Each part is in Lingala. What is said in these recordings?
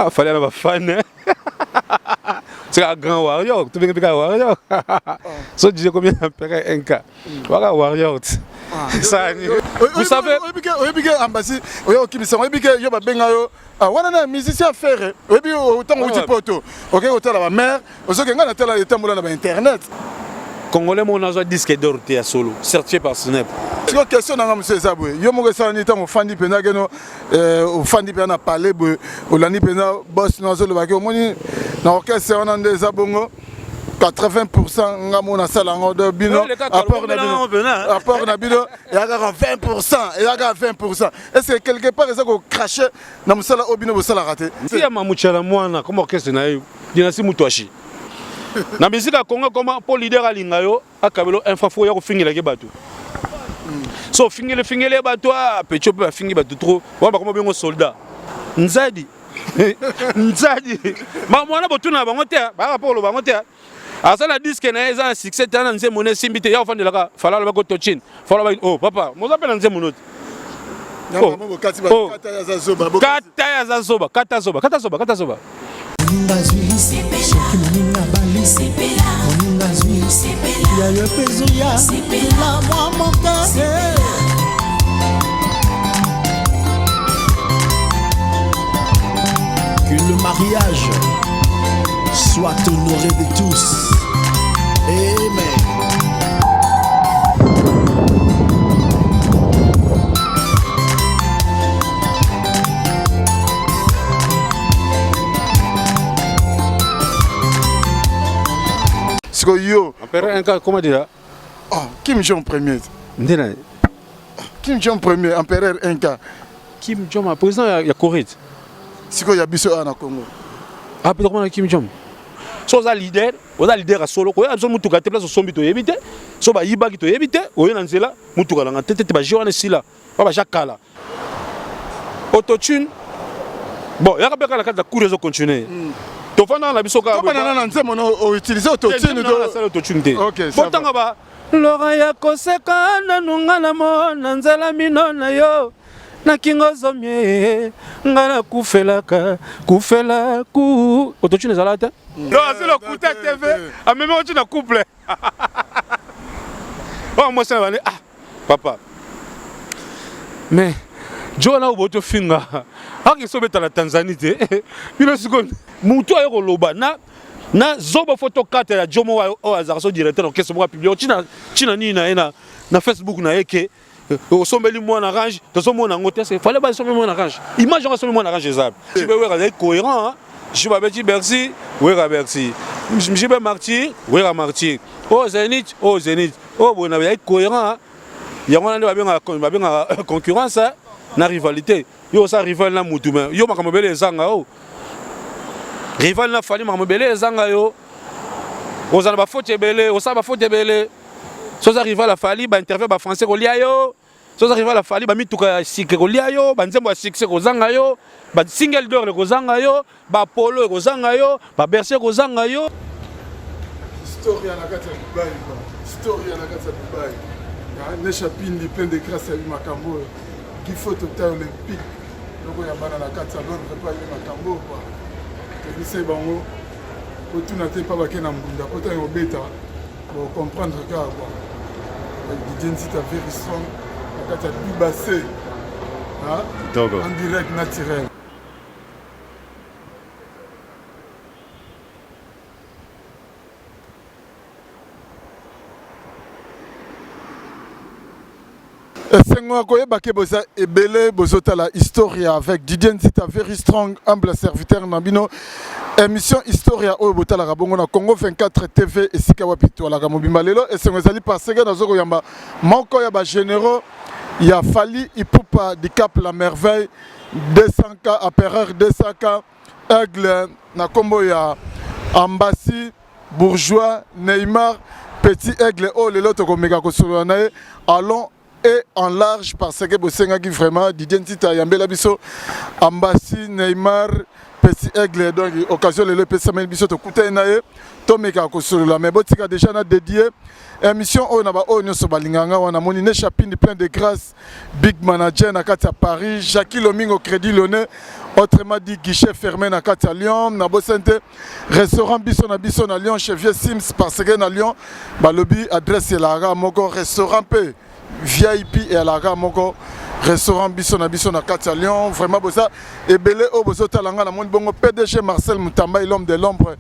Ah, fallait avoir fan. C'est un grand warrior. Tu veux un warrior? Ça disait combien d'empéré un cas? Voilà, warrior. Ça, vous savez. Ambassade, on a musicien faire. Autant que poto. Ok, autant la mère. Aussi que on a tel état moulin sur internet. Congolais, mon agent disque d'or à solo, certifié par Snap. C'est une question dans M. Zaboué. Yo mo ça ni temps fandi pena geno au fandi pena parler au lani pena boss no zo le bagio moni na orchestre on a des abongo 80% nga mona sala ngodo bino apport na bino et aga 20% et aga 20%. Est-ce que quelque part ça ko cracher na musala obino bo sala raté? Si ya mamuchala mwana comme orchestre na yo dinasi mutwashi. Na musique ya Congo comment pour leader alinga yo akabelo infafo ya ko fingela ke bato. So fingele bato a petit peu fingi bato trop. Wa ba comme bengo soldat. Nzadi. Nzadi. Ma mwana botuna bango te ba rapport lo bango te. Asa la disque na eza succès tana nze moné simbité ya ofandela ka fala ba ko tochin. Fala ba oh papa, mo zapela nze monote. Kata zoba. Que le mariage soit honoré de tous. Amen. Yo. Comment dire? Kim Jong premier. Kim Jong premier, empereur Inca. Kim Jong président ya Corée. Siko ya biso na Congo. Ah peut comment Kim Jong. So za leader, oza leader a solo ko ya zo mutuka te place sombi to yebite. So ba yiba ki to yebite, oyo na nzela mutuka na tete ba jona sila. Ba jakala. Autotune. Bon, ya ka beka la kata cour zo continuer. Tofana na biso ka. Comment na nzemo no utiliser autotune do. OK. Potanga ba Lora ya koseka na nunga na mona nzela mino na yo. Na kingo zomie ngana kufela ku autotune zalata. Non, c'est le coup TV. A même on na couple. Oh moi ça va papa. Mais Joana oboto finga. Aki sobeta la Tanzanie te. Bino seconde. Mutu ayo loba na zoba photo carte ya Jomo o azarso directeur orchestre mo publier china ni na Facebook na yeke au sombeli moi na range to somo na ngote c'est fallait pas sommer moi na range image on sommer moi na range ezab tu peux voir avec cohérent je vais dire merci oui merci je vais martyr oui martyr oh Zénith oh bon avec cohérent il y a on ba benga concurrence na rivalité yo ça rival na mutu mais yo makamobele ezanga oh rival na fali mamobele ezanga yo ozana ba faute ebele osaba ba faute ebele soza rival la fali ba interview ba français ko lia yo soza rival la fali ba mituka sikre ko lia yo ba nzembo ya succès ko zanga yo ba single d'or ko zanga yo ba polo ko zanga yo ba bercer ko zanga yo historia na kati ya Dubai historia na kati ya Dubai ya nesha pindi plein de grâce à makambo qui faut total olympique donc ya bana na kati ya Londres pas makambo quoi. C'est bon, pour tout n'attendre pas baquer dans Mbunda, pour t'en bêta, pour comprendre que quoi. L'identité est very strong, la carte est bassée, en direct naturel. Sengo koyeba ke boza ebele bozota la historia avec Didier Nzita very strong humble serviteur nabino émission historia o botala rabongo na Congo 24 TV esika wapi to la mobimba lelo esengo ezali parce que nazoko yamba moko ya ba généraux ya Fali Ipupa du Cap la merveille 200K Empereur 200K Aigle na kombo ya Ambassy Bourgeois Neymar Petit Aigle o lelo to komeka ko solo na allons et en large parce que Bosenga qui vraiment Didier Nzita Yambela Biso Ambassy Neymar Petit merci Aigle donc occasion le pesa men biso to kuta na ye to meka ko solola mais botika déjà na dédié émission on na ba o nyoso balinganga wana moni ne chapine plein de grâce big manager na kati à Paris Jackie Lomingo Crédit Lyonnais autrement dit guichet fermé na kati à Lyon na bosente restaurant biso na Lyon chez Vieux Sims parce que na Lyon ba lobby adresse la moko restaurant pe VIP et à la moko restaurant biso na kati à Lyon vraiment bosa et belé o bozo talanga na moni bongo PDG Marcel Mutamba l'homme de l'ombre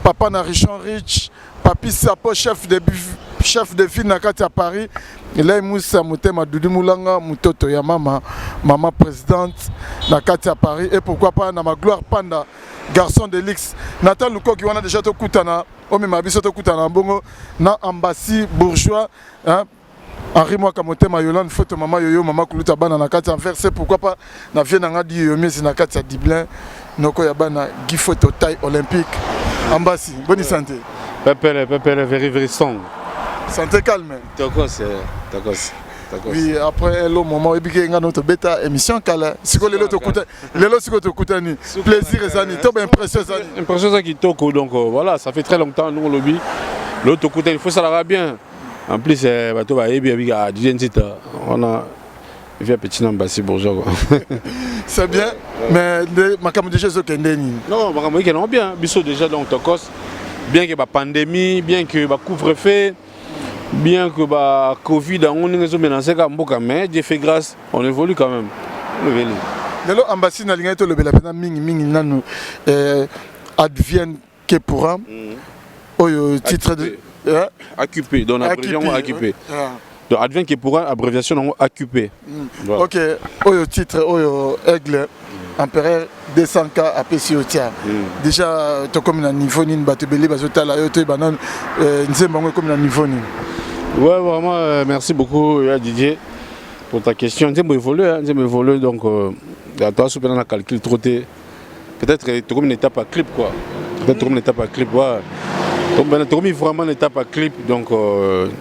papa na Richon Rich papi Sapo chef de ville na kati à Paris là Moussa Mutema Dudu Moulanga mutoto ya maman présidente na kati à Paris et pourquoi pas na ma gloire panda garçon de l'X Nathan Luko qui on a déjà to kutana o me mabiso to kutana bongo na embassy bourgeois hein Henri Mwaka Motema Yolande photo maman yoyo maman kuluta bana na kati enversé pourquoi pas na vie na di yo miezi na kati ya Dublin noko ya bana gi photo taille olympique embassy bonne santé Pepele very strong santé calme Tokos. oui après le moment ebike nga notre bêta émission kala siko lelo to kuta ni plaisir ezani to ben impression ça qui toko donc voilà ça fait très longtemps nous au lobby l'autre kuta il faut ça la bien. En plus, bateau va bien on a fait un petit embassy bourgeois. C'est bien, mais ma caméra déjà non, ma caméra non bien. Biso déjà donc Tokos, bien que la pandémie, bien que la couvre-feu, bien que la Covid, on est menacé comme beaucoup, mais Dieu fait grâce, on évolue quand même. Le embassy na linga to le bela pena mingi nanu advienne que pourra. Oyo titre de Occupé, donc abréviation occupé. Donc advient qui pourra abréviation occupé. Voilà. Ok, oyo titre oyo aigle empereur 200K à Pessiotia. Déjà to comme un niveau ni batebeli bazota la yo to banan nzembango comme un niveau ni. Ouais vraiment merci beaucoup Didier pour ta question. Nzembo évolue donc toi sous dans calcul trotté. Peut-être comme une étape à clip quoi. Peut-être comme une étape à clip ouais. Donc ben tu as vraiment une étape à clip donc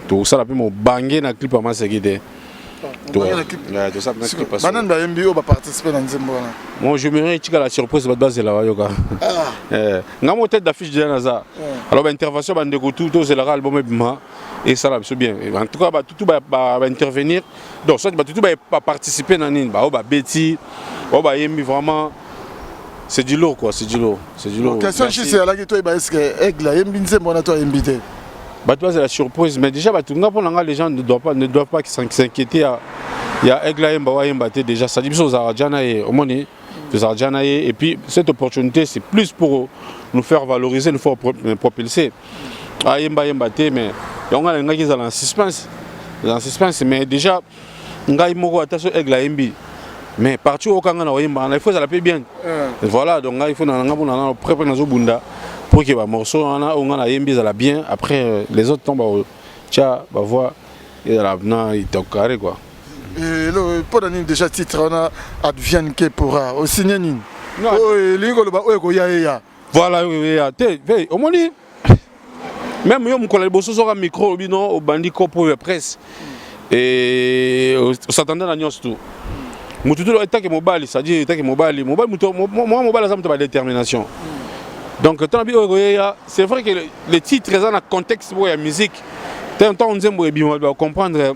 tout ça la plus mon bangé na clip à ma sécurité. Tout ça na clip parce que banan ba MBO ba participer dans Nzembo là. Moi je me rends la surprise ba base là yoka. Ngamo tête d'affiche de Naza. Alors intervention ba ndeko tout c'est le album et ça là c'est bien. En tout cas ba tout va intervenir. Donc soit ba tout va participer dans nini ba Betty ba yembi vraiment. C'est du lourd quoi, c'est du lourd. Question c'est là que toi est-ce que Aigle Yembinze mon toi invité. Bah toi c'est la surprise mais déjà bah tout les gens ne doivent pas s'inquiéter. Il y a Aigle Yemba déjà ça dit aux Arjana et au moni aux Arjana et puis cette opportunité c'est plus pour nous faire valoriser, nous faire propulser. Ah Yemba mais on a les gens qui sont en suspense mais déjà ngai moko attention Aigle Yembi. Mais partout au Kanga il faut ça la paye bien. Voilà donc il faut préparer nos bunda pour que les morceaux on a yembi ça la bien après les autres tombent tiens va voir et là il est carré quoi. Et le pour donner déjà titre on a advienne que pourra au signer ni. Oh lingo ba o ko ya. Voilà oui au moins même yo mkola bosso sur un micro bino au bandi copo presse et on s'attendait à nyos tout. Mututu est mobile, c'est-à-dire que mobile ça me détermination. Donc c'est vrai que les titres sont dans le contexte de la musique. Tant on va comprendre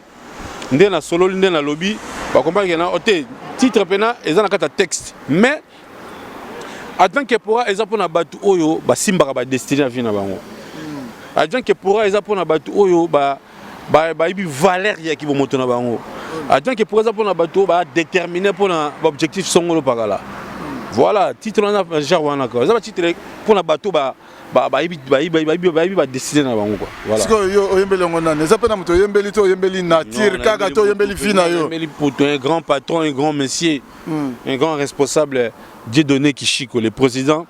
dans la solo, dans la lobby, on va comprendre que les titres sont dans le texte. Mais en tant que pour ils ont pour battu oyo ba simba ba destiné à venir bango. En tant que pour ils ont pour battu oyo ba valeur qui vont monter na bango. Attends que pour exemple on a bateau va déterminer pour l'objectif songolo par là. Voilà, titre on a déjà wana quoi. Ça titre pour la bateau ba décider na bango quoi. Voilà. Parce que yo yembeli ngona ne ça peut na moto yembeli to yembeli nature kaka to yembeli fina yo. Yembeli pour un grand patron, un grand monsieur, un grand responsable Dieudonné Kishiko, le président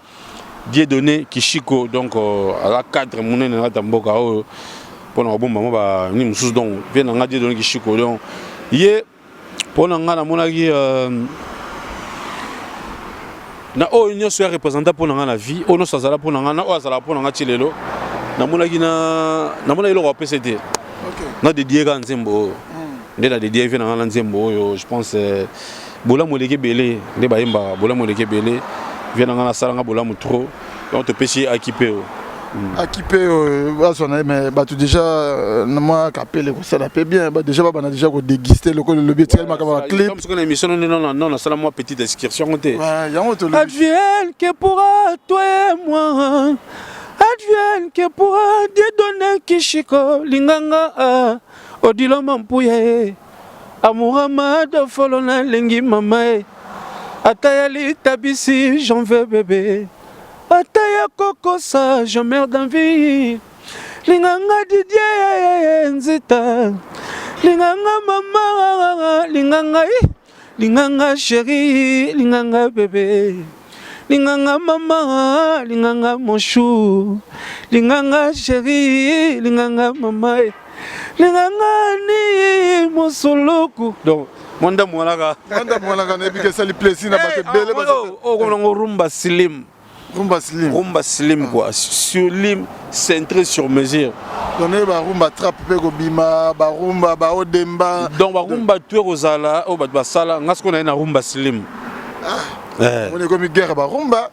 Dieudonné Kishiko donc à la cadre monene na tamboka pour na bon maman ba ni mususu donc vient na Dieudonné Kishiko donc Yé, pour nous, na o union soit représentant pour nous la vie, on nous sazala pour nous, on sazala pour nous chilelo. Na mona gina, na mona ilo PCT. Na dédié quand Nzembo, na dédié vient na Nzembo, je pense bola moleke belé, ne ba yemba bola moleke belé. vient dans la salle bolamu trop on te pêcher équipé équipé mais bah tout déjà moi capé ça la paie bien bah déjà on a déjà déguster le but tellement comme clip comme ce qu'on a émission non ça la moi petite excursion on ouais y a on te advienne que pourra toi et moi advienne que pourra Dieu donner kishiko linganga odilo mampuye amourama folona lengi mama atayali tabisi j'en veux bébé ataya koko ça je meurs d'envie linganga Didier nzita linganga mama linganga chérie linganga bébé linganga mama linganga mon chou linganga chérie linganga mama linganga ni mon soloku donc Mwanda mwalaka nebi que ça lui plaisir na baté belé rumba slim quoi slim centré sur mesure donné ba rumba trap pe ko bima ba rumba ba odemba donc ba rumba tuer ozala o ba sala ngasko na rumba slim on est comme guerre ba rumba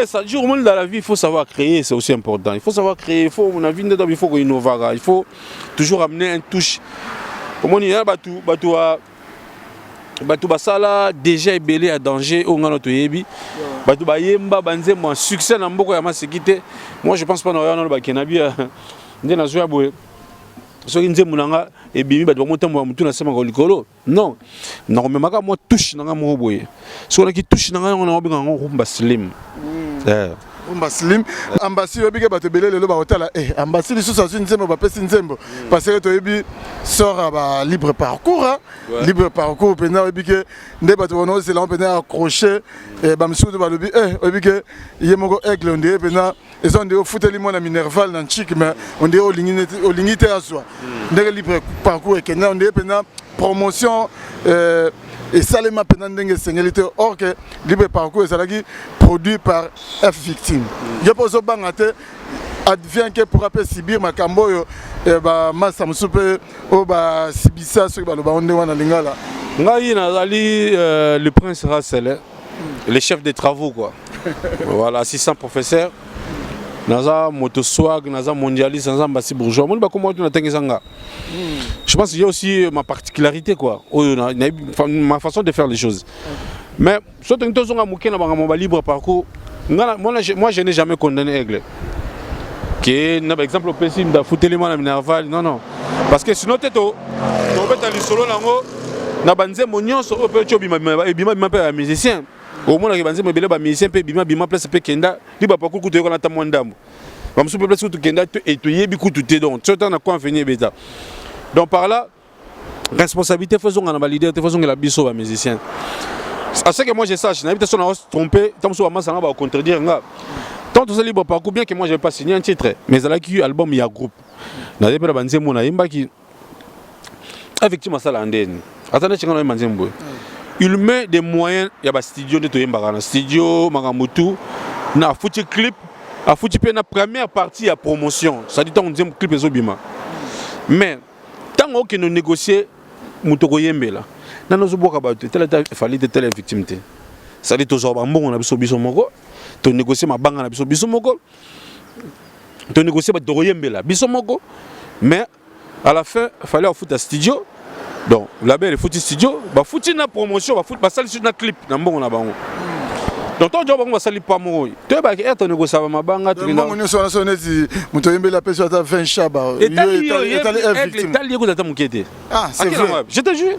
ça jour monde dans la vie il faut savoir créer c'est aussi important il faut savoir créer il faut mon avis il faut innover il faut toujours amener un touche comme on y a Batou basala déjà ébélé à danger au ngano to yebi Batou bayemba banze moi succès na mboko ya masekité moi je pense pas na yana ba kenabi ndé na zoya boye so nze munanga e bimi batou motambo mutu na sema ko likolo non na komemaka moi touche na ngamo boye so na ki touche na ngano na obinga ngomba slim rumba slim ambassi obike bato belé lelo ba hôtel ambassi li sous nzembo ba pesi nzembo parce que to yebi sort ba libre parcours libre parcours pena obike nde bato bono c'est là on pena accrocher ba msudo ba lobi obike yemoko aigle onde pena ils ont des footeli mona minerval na chic mais on dit au lingité à soi nde libre parcours et kena onde pena promotion et ça les maintenant dengue singalité or que libre parcours ça qui produit par F victime je pense au bangate advient que pour appeler Sibir Makamboyo et bah massa musupe au bah Sibissa ce bah le ba onde wana lingala ngai nazali le prince Rassel le chef des travaux quoi voilà assistant professeur naza motoswag naza mondialiste naza mbasi bourgeois moi ba comment tu na tengezanga je pense qu'il y a aussi ma particularité quoi ma façon de faire les choses mais surtout que zonga mukena banga mon libre parcours moi je n'ai jamais condamné Aigle qui par exemple au PC da fouteli na minerval non parce que sinon teto to beta li solo nango na banze monionso o pe chobima bima pe musicien au moins que banze mebele ba musicien pe bima place pe kenda libre parcours kuto ko na ta mwandambo ba musu pe place kuto kenda et to yebi kuto te donc surtout na quoi venir beta donc par là responsabilité faisons na leader faisons la biso ba musicien à ce que moi je sache na peut-être on a trompé tant so ba sanga ba contredire nga tant tout ça libre parcours bien que moi je vais pas signer un titre mais à la qui album il y a groupe na dépend banze mona yimba qui effectivement ça la ndeni attendez chingana manzembo il met des moyens il y a ba studio de to yimba na studio magamutu na foutu clip a foutu pe na première partie à promotion ça dit tant on dit clip ezobima mais tant que nous négocier mutoko yembela nano zoboka ba telle fallait de telle victimité ça dit toujours ba mbongo na biso moko to négocier ma banga na biso moko to négocier ba toko yembela biso moko mais à la fin fallait foutre studio donc la belle foutu studio ba foutu na promotion ba foutre ba salle sur na clip na mbongo na bango donc ton job on va salir pas moi tu ba que to négocier ma banga to na mbongo so na so neti muto yembela pesa ta 20 chaba et tali ko ta mukete ah c'est vrai je te jure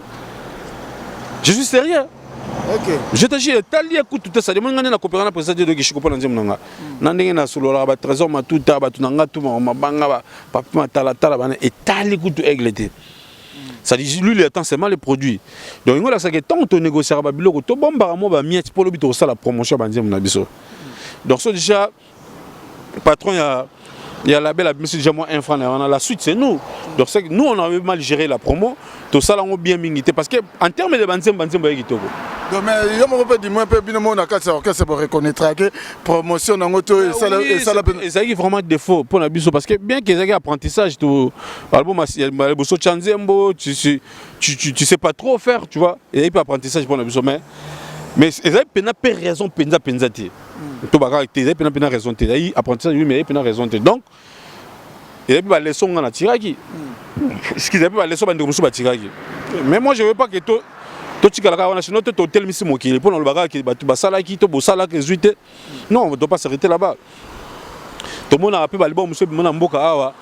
je suis sérieux. OK. Je te jure, tali écoute tout ça. Demande na coopérer na président de Gishiko na nzembo nanga. Na ndenge na solola ba trésor matuta ba tunanga tout ma banga ba papa matala tala bana et tali écoute Aigle té. Ça dit lui il attend seulement les produits. Donc ngola ça que tant to négocier ba biloko to bomba mo ba miette pour le but ça la promotion ba nzembo na biso. Donc ça déjà patron il y a la belle monsieur déjà moi un franc on a la suite c'est nous. Donc c'est nous on a mal géré la promo. Tout ça là on bien mingité parce que en termes de banzembo yekitoko. Donc mais yo mo peut dire moi peu bino mo na kasa orchestre pour reconnaître que promotion na ngoto et ça la ça qui vraiment défaut pour la biso parce que bien que ça apprentissage tout album boso chanzembo tu sais pas trop faire tu vois et il peut apprentissage pour la biso mais Mais ils avaient pas raison penza te. To baka te, ils avaient pas raison te. Ils apprentissage oui mais ils avaient pas raison te. Donc ils avaient pas leçon na tiraki. Ce qu'ils avaient pas leçon ba ndeko ba tiraki. Mais moi je veux pas que to tikala wana sinon to tel misi mokili pour le baka ki batu basala ki to bosala ke zuite. Non, on doit pas s'arrêter là-bas. Tout le monde a appelé Balibo monsieur mona mboka awa.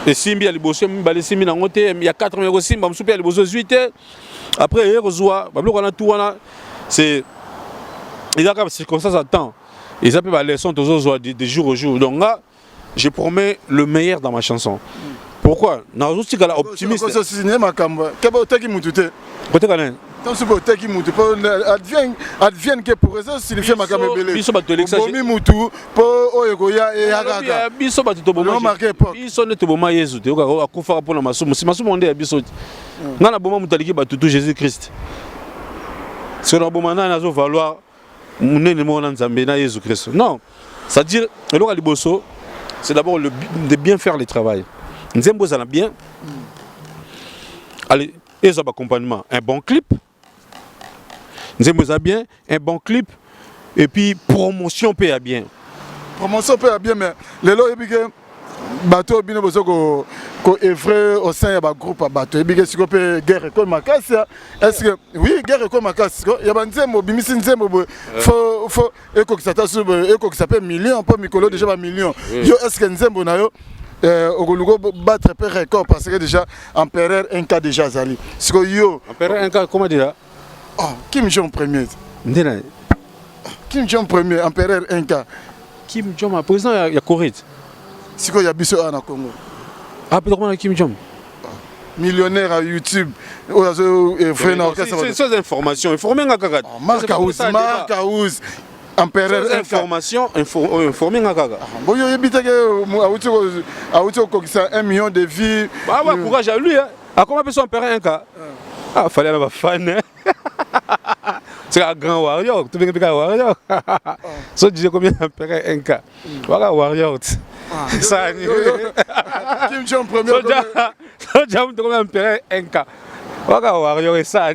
Et simbi ali bosso mi bali simbi na ngote il y a 4 numéros simba monsieur ali bosso zuite. Après il reçoit bablo wana tout wana c'est il y a comme circonstances à temps. Ils appellent la leçon de jour au jour. Donc là, je promets le meilleur dans ma chanson. Pourquoi? Dans aussi que la optimiste. Advienne que pour ça signifier ma camébélé. Biso ba tolexa. Bomi mutu po oyegoya e hakaka. Biso ba toboma. Biso ne toboma Yesu te ko akufa pour na masumu. Si masumu onde ya biso. Ngana boma mutaliki ba tutu Jésus Christ. Si on a beau nazo valoir munene mona nzambe na Jésus Christ. Non. C'est-à-dire le liboso c'est d'abord de bien faire le travail. Nzembo ça bien. Allez, et ça accompagnement, un bon clip. Nzembo ça bien, un bon clip et puis promotion paye bien. Promotion paye bien mais les lots ebike bateau bino bozo ko evrer au sein du groupe bateau ebike siko pe guerre comme makasi est-ce que oui guerre comme makasi ya banzembo bimisi nzembo faut eko kisata sub eko kisape million pas mikolo déjà ba million yo est-ce que nzembo na yo ogolugo battre pe record parce que déjà empereur un cas déjà zali siko yo empereur un cas comment dire oh Kim Jong premier ndena Kim Jong premier empereur un cas Kim Jong président ya Corée siko ya biso na Congo ah peut-être comment Kim Jong millionnaire à YouTube c'est ces informations informer ngaka Marcaouz empereur information informer ngaka boyo yebitake auti kokisa 1 million de vies bah ouais courage à lui hein à comment peut son empereur un cas ah fallait avoir fan c'est un grand warrior tu veux que warrior ça disait combien empereur un cas voilà warrior ça Kim Jong premier ça j'aime combien empereur un cas voilà warrior et ça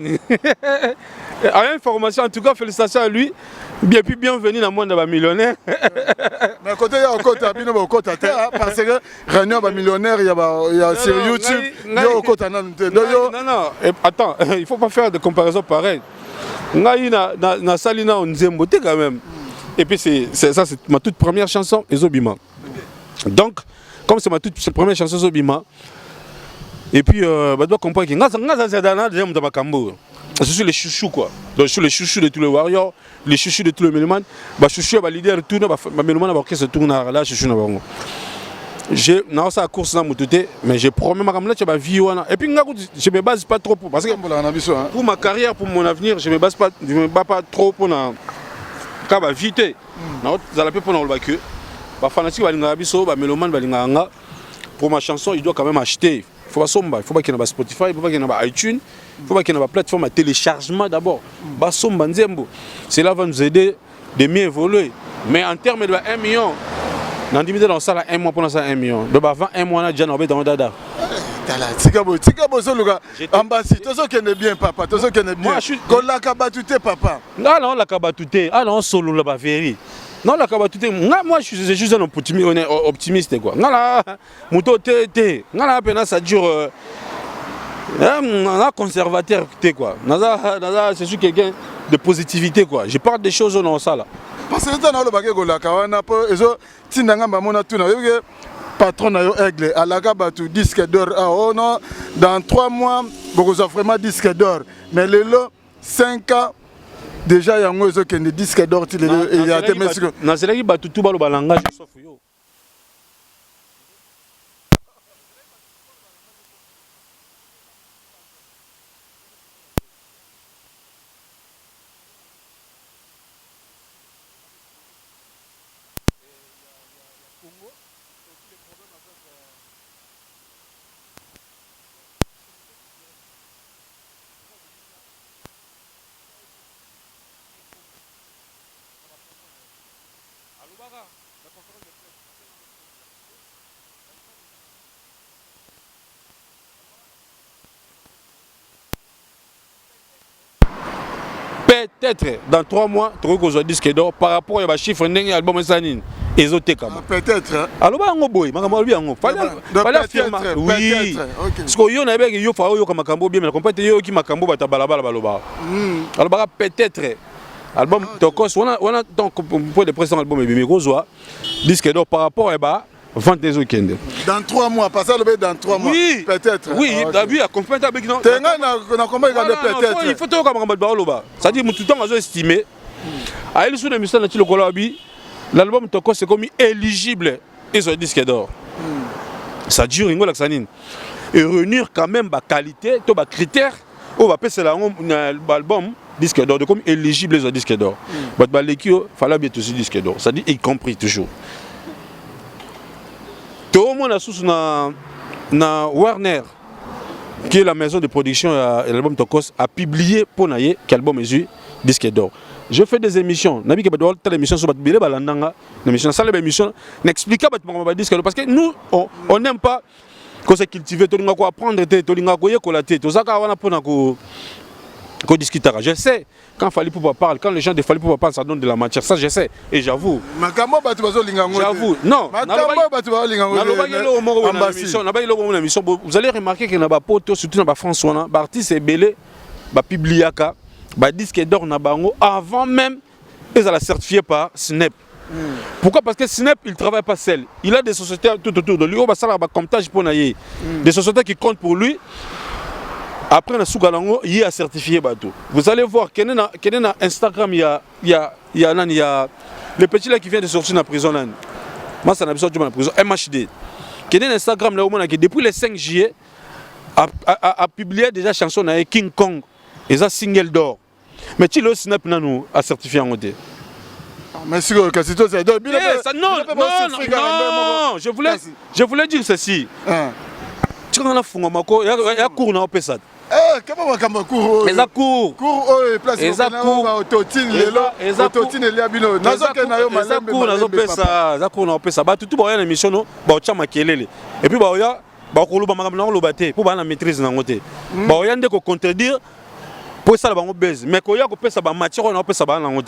à information en tout cas félicitations à lui bien puis bienvenue dans le monde des millionnaires. Mais côté il y a encore tabino au côté parce que réunion des millionnaires il y a sur YouTube il y a au côté non attends il faut pas faire de comparaison pareille. Ngai na salina on nzembo te quand même. Et puis c'est ma toute première chanson Ezobima. Donc comme c'est ma toute première chanson Ezobima et puis bah doit comprendre que nga ça dans deuxième de Bakambo. Je suis le chouchou quoi. Donc je suis le chouchou de tous les warriors, les chouchous de tous les mélomanes. Bah chouchou ba leader tout ba mélomane ba orchestre tourne là chouchou na bango. J'ai dans sa course na mototé mais j'ai promis ma ramla tu ba vie wana. Et puis je me base pas trop parce que pour ma carrière pour mon avenir, je me base pas trop pour na ka ba vite. Na za la pe pour na le que ba fanatique ba linga biso ba mélomane ba linga nga. Pour ma chanson, il doit quand même acheter. Il faut pas qu'il y ait Spotify, il faut pas qu'il y ait iTunes, il faut pas qu'il y ait plateforme de téléchargement d'abord. Cela va nous aider de mieux évoluer. Mais en termes de 1 million, dans 10 000 dans ça, 1 mois pour ça 1 million. Donc avant 1 mois, on a déjà dans le dada. Tikabo ambassadeur qui est bien papa, qui est bien. Moi je suis la kabatute papa. Non la kabatute, ah non solo la baveri. Non la kabatute, moi je suis juste un optimiste quoi. Ngala muto te, ngala pena ça dure un conservateur quoi. Naza c'est juste quelqu'un de positivité quoi. Je parle des choses dans ça là. Parce que dans le bagage la kawana po ezo tinanga mamona tuna patron na yo aigle alaka batu disque d'or ah non dans 3 mois beaucoup vraiment disque d'or mais le 5 ans déjà yango ezo kende disque d'or ti le ya te mesiko na zelaki batu tout balo balangage sauf yo peut-être dans 3 mois tu reçois disque d'or par rapport à chiffre ndenge album sanine ezotekama peut-être alors ba ngo boy makambo bi yango fallait affirmer oui parce que yo na bek yo fa yo kama makambo bien mais compte yo ki makambo bata balabala baloba alors ba peut-être album Tokos on a donc pour le précédent album Bimi Rozoa disque d'or par rapport à vente des week-ends. Dans 3 mois, pas ça le dans 3 mois. Oui, peut-être. Oui, t'as vu, accompagné avec non. Peut-être. Il faut tout comme Baloba. Ça dit, tout le temps, on a estimé. À elle, sous l'émission de Chilokolabi, l'album Tokos c'est comme éligible et ce disque d'or. Ça dure une sanine. Et réunir quand même la qualité, tous les critères, on va passer l'album disque d'or, comme éligible et ce disque d'or. Mais il fallait bien aussi disque d'or. Ça dit, y compris toujours. Tout le monde a sous na Warner, qui est la maison de production de l'album Tokos, a publié pour naïe qu'album est disque d'or. Je fais des émissions, nabi que doit telle émission sur batbile balandanga, l'émission ça l'émission n'explique pas le disque d'or parce que nous on n'aime pas qu'on se cultiver, tout le monde apprendre, tout le monde collater, tout ça qu'on a pour qu'on discute. Je sais, quand Fally Poupa parle, quand les gens de Fally Poupa parlent, ça donne de la matière. Ça, je sais, et j'avoue. J'avoue. Non. Vous allez remarquer qu'il n'y a pas de surtout dans la France, l'artiste est belé, Bibliaka, disque d'or avant même, ils ont certifié par Snap. Pourquoi? Parce que Snap, il ne travaille pas seul. Il a des sociétés tout autour de lui. Il a un comptage pour naïe. Des sociétés qui comptent pour lui. Après, il y a certifié bateau. Vous allez voir qu'il y a Instagram, il y a le petit là qui vient de sortir de la prison. Moi, ça n'a pas sorti de la prison. MHD. Qu'il y a Instagram là, qui depuis le 5 juillet a publié déjà chanson avec King Kong. Et ça, single d'or. Mais tu le Snap nous a certifié en côté. Mais si vous c'est non, je voulais dire ceci. Tu as un cours, il y a cours dans le comment on cours? Les cours. Place. Les autotines, les autotines, les abino. Et puis, pour la maîtrise contredire. Pour ça, on baise. Mais quand il y a ça, matière, on a ça, on a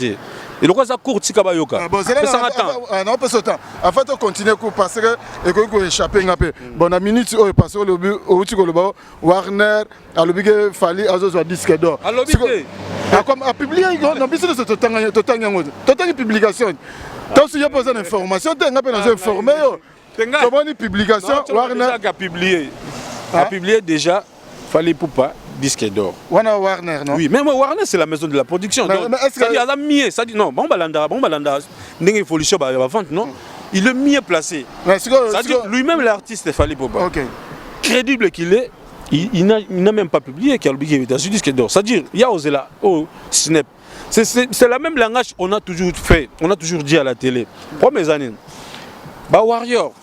et le quoi ça court, c'est pas yoka. Non, pas ce temps. En fait, on continue parce que et qu'on échapper un peu. Bon, la minute où parce que le but où tu le Warner, à le but Fally Azo disque d'or. Comme a publié, on a besoin de ce total publication. Tant qu'il y a besoin d'informations, tu es un peu informé. Comment une publication Warner a publié déjà Fally Poupa disque d'or. Warner, non? Oui, même Warner, c'est la maison de la production. Mais est-ce que... Ça dit, ça dit, non, bon balanda, n'est évolution à la vente, non? Il est mieux placé. Ça dit, lui-même, l'artiste, Fally Poupa. Crédible qu'il est, il n'a même pas publié qu'il y a un disque d'or. C'est-à-dire, il y a Ozela, Snap. C'est la même langage qu'on a toujours fait, on a toujours dit à la télé. Premières années, Warrior,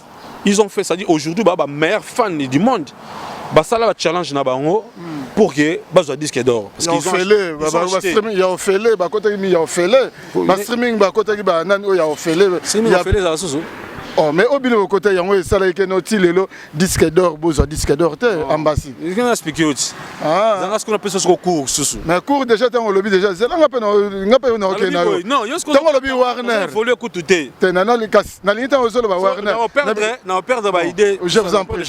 ils ont fait, c'est-à-dire, aujourd'hui, meilleur fan du monde. Ça là challenge na bango pour que bazo disque d'or parce qu'ils ont streaming il y a ofélé ba côté il y a ofélé ba streaming ba côté ba nan o ya ofélé il y a ofélé ça soso oh mais au bilo côté yango ça là que noti lelo disque d'or bozo disque d'or te embassy il faut expliquer aussi ça ce qu'on appelle ça sur cours soso mais cours déjà tant au lobby déjà c'est là ngapé na OK na non yo ce qu'on tant au lobby Warner il faut le écouter te nana les casse na limite au solo ba Warner na perdre ba idée je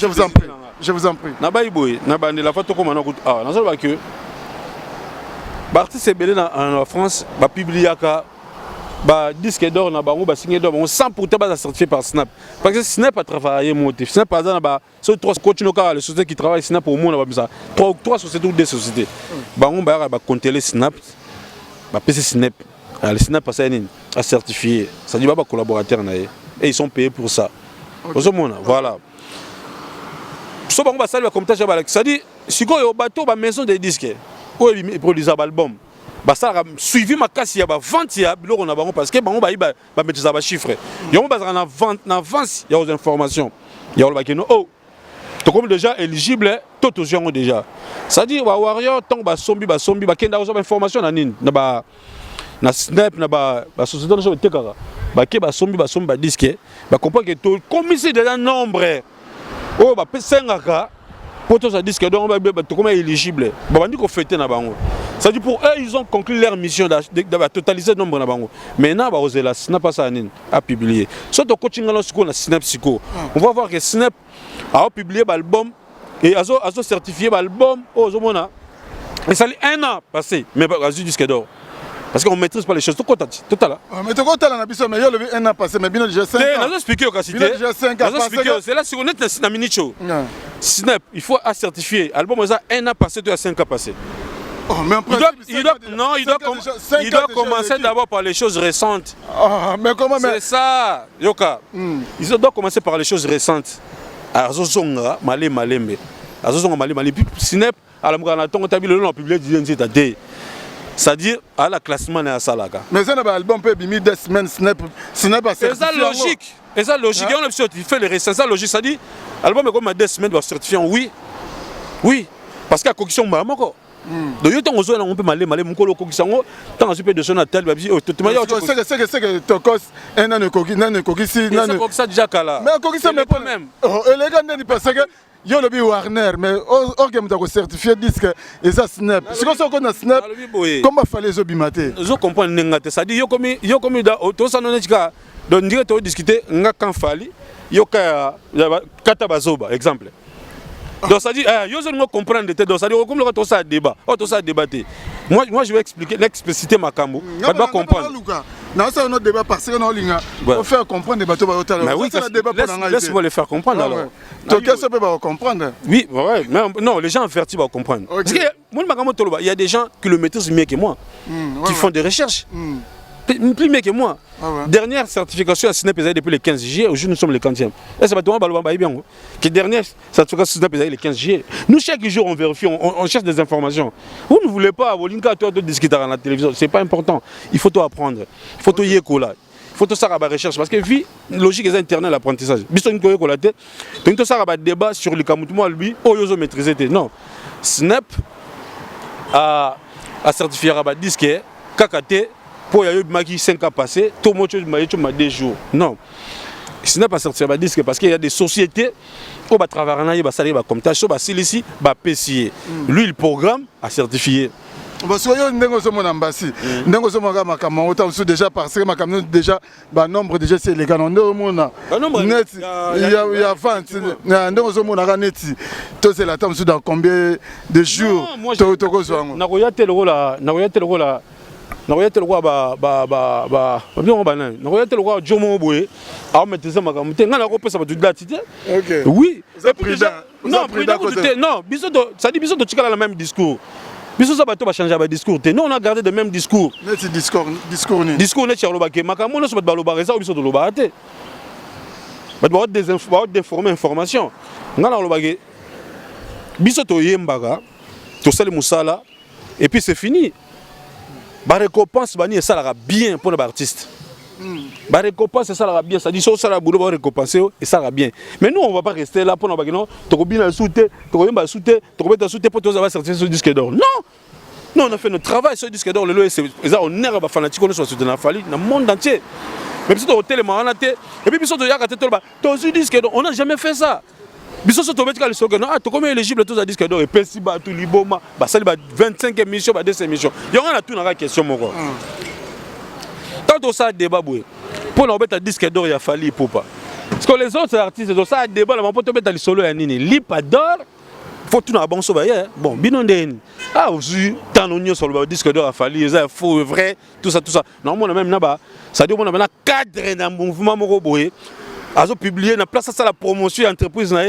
vous en prie na baiboy na bande la photo comme na route na ça va que l'artiste est belé en France ba publiaka ba disque d'or na bango ba signé d'or on sent pourtant ba certifié par Snap parce que Snap a travaillé motif Snap par exemple ba so trois continue car les sociétés qui travaillent Snap au monde ba ça trois sociétés ou deux sociétés bango ba compter les Snap ba PC Snap le Snap a certifié ça dit ba collaborateur na et ils sont payés pour ça au monde voilà so bango ba salle ba commentaire ba ça dit si quoi au bateau ba maison de disques où ils produisent un album ça a suivi ma casse il y a vente il y a on a parce que bango ba mettre ça ba chiffre yo ba na vente na vente il y a aux informations il y a le oh to comme déjà éligible tout aux gens déjà ça dit wa warrior tant ba sombi ba kenda aux informations na nini na Snap na ba société de tekara ba ke ba sombi ba disque ba comprendre que tout comme c'est déjà nombre oh ba pesengaka pour tout ça disque donc ba to comme éligible ba bandi ko fêter na bango Ça dit pour eux, ils ont conclu leur mission de totaliser le nombre de bango. Maintenant, bah, Snap pas ça à publier. Soit au coaching on a Snap Psycho. On va voir que Snap a publié l'album et a certifié l'album aux Zomona. Et ça a 1 an passé, mais vas-y disque d'or. Parce qu'on ne maîtrise pas les choses. Total. Mais tu as mais il y a 1 an passé, mais bien déjà 5 ans. On a expliqué au cas cité. C'est là, si on est dans minute show. Snap, il faut certifier. L'album, il y a 1 an passé, tu as 5 ans passé. Oh, mais en principe, il doit commencer d'abord par les choses récentes. Mais comment c'est ça, Yoka. Il doit commencer par les choses récentes. Azozonga, Malé. Azozonga, Malé. Puis, Snap, à la Mouanaton, on a publié l'identité. C'est-à-dire, à la classement à Salaka. Mais ça, l'album peut être 2 semaines, Snap a certifié. C'est logique. Et ça, logique. Et on a fait les récents. C'est logique. Ça dit, l'album est comme 2 semaines, va certifier. Oui. Parce qu'il y a une coquille. Donc, il y a un peu malé, mon colo coquille. Tant que je peux de son attel, c'est que tu causes un an de coquille. C'est comme ça déjà qu'à mais coquille, ça me pas même. Les gars, parce que. Il y a le Warner, mais organe de certifié disque et ça Snap. Si on a Snap, comment fallait les obimater? Je comprends n'engagé. Ça dit yo comme da to ça non est-ce donc dire to discuter nga quand fali yo ka katabazoba exemple. Donc ça dit yo je ne comprendre donc ça dit comme le to ça débat. To ça débattre. Moi je vais expliquer l'expliciter ma cambo. Pas de comprendre. Non, c'est un autre débat parce que on fait comprendre des bateaux par mais oui, laisse-moi les faire comprendre alors. Donc qu'est-ce que peut comprendre? Oui, ouais, mais non, les gens avertis vont comprendre. Parce que il y a des gens qui le maîtrisent mieux que moi, qui font des recherches. Plus mieux que moi. Dernière certification à Snap depuis le 15 juillet, aujourd'hui nous sommes le 15e. Et c'est pas toi bien. Que dernière certification à Snap le 15 juillet. Nous chaque jour on vérifie, on cherche des informations. Vous ne voulez pas, Wolinka, toi de discuter à la télévision, c'est pas important. Il faut tout apprendre. Il faut tout y écouter. Il faut tout ça à la recherche parce que vie logique est internet l'apprentissage. Biston ko ko la tête. Donc tout ça à débat sur le Kamoutouma lui, oyozo maîtriser. Non. Snap a certifié à disque KKT pour y avoir 5 ans passés, tout le monde a 2 jours. Non. Ce n'est pas sorti à disque parce qu'il y a des sociétés qui vont travailler, comme tâche, ici, PCA. Lui, le programme a certifié. Parce que nous déjà parce que déjà nombre déjà c'est les gars il y a 20 tout c'est la temps dans combien de jours oui. Nous on a changé de discours. Nous on a gardé le même discours. Discours net sur le baquet. Makamono se bat balobareza ou biso de l'obarate. Bat déformer information. Ngala le baquet. Biso to yembaga, to sale musala et puis c'est fini. Ba récompense bani et ça la bien pour les artistes. Ba récompense ça la bien, ça dit ça la boulot ba récompenser et ça la bien. Mais nous on va pas rester là pour nos bagino, to bien souter, to yemba souter, to mettre souter pour tous avoir certifié ce disque d'or. Non. Nous on a fait notre travail sur disque d'or, le c'est on est fanatique on soit sur la Fali dans le monde entier. Même si au télé on a été et puis biso to yaka to ba to sur disque d'or, on n'a jamais fait ça. Biso so to mettre le slogan ah to comme éligible tous à disque d'or et pesi ba tout liboma ba sali ba 25 émissions ba 2 émissions. Yo on a tout na question moko. Tant ça débat pour nous mettre un disque d'or il a fallu pour pas parce que les autres artistes ont ça débat là pour te mettre le solo ya nini lipa d'or faut tout na bon so ba bon binondeni ah aussi tant on sur le disque d'or a fallu ça faux vrai tout ça normalement même là-bas ça dit on a cadre dans mouvement moko boy azo publier na place ça la promotion entreprise na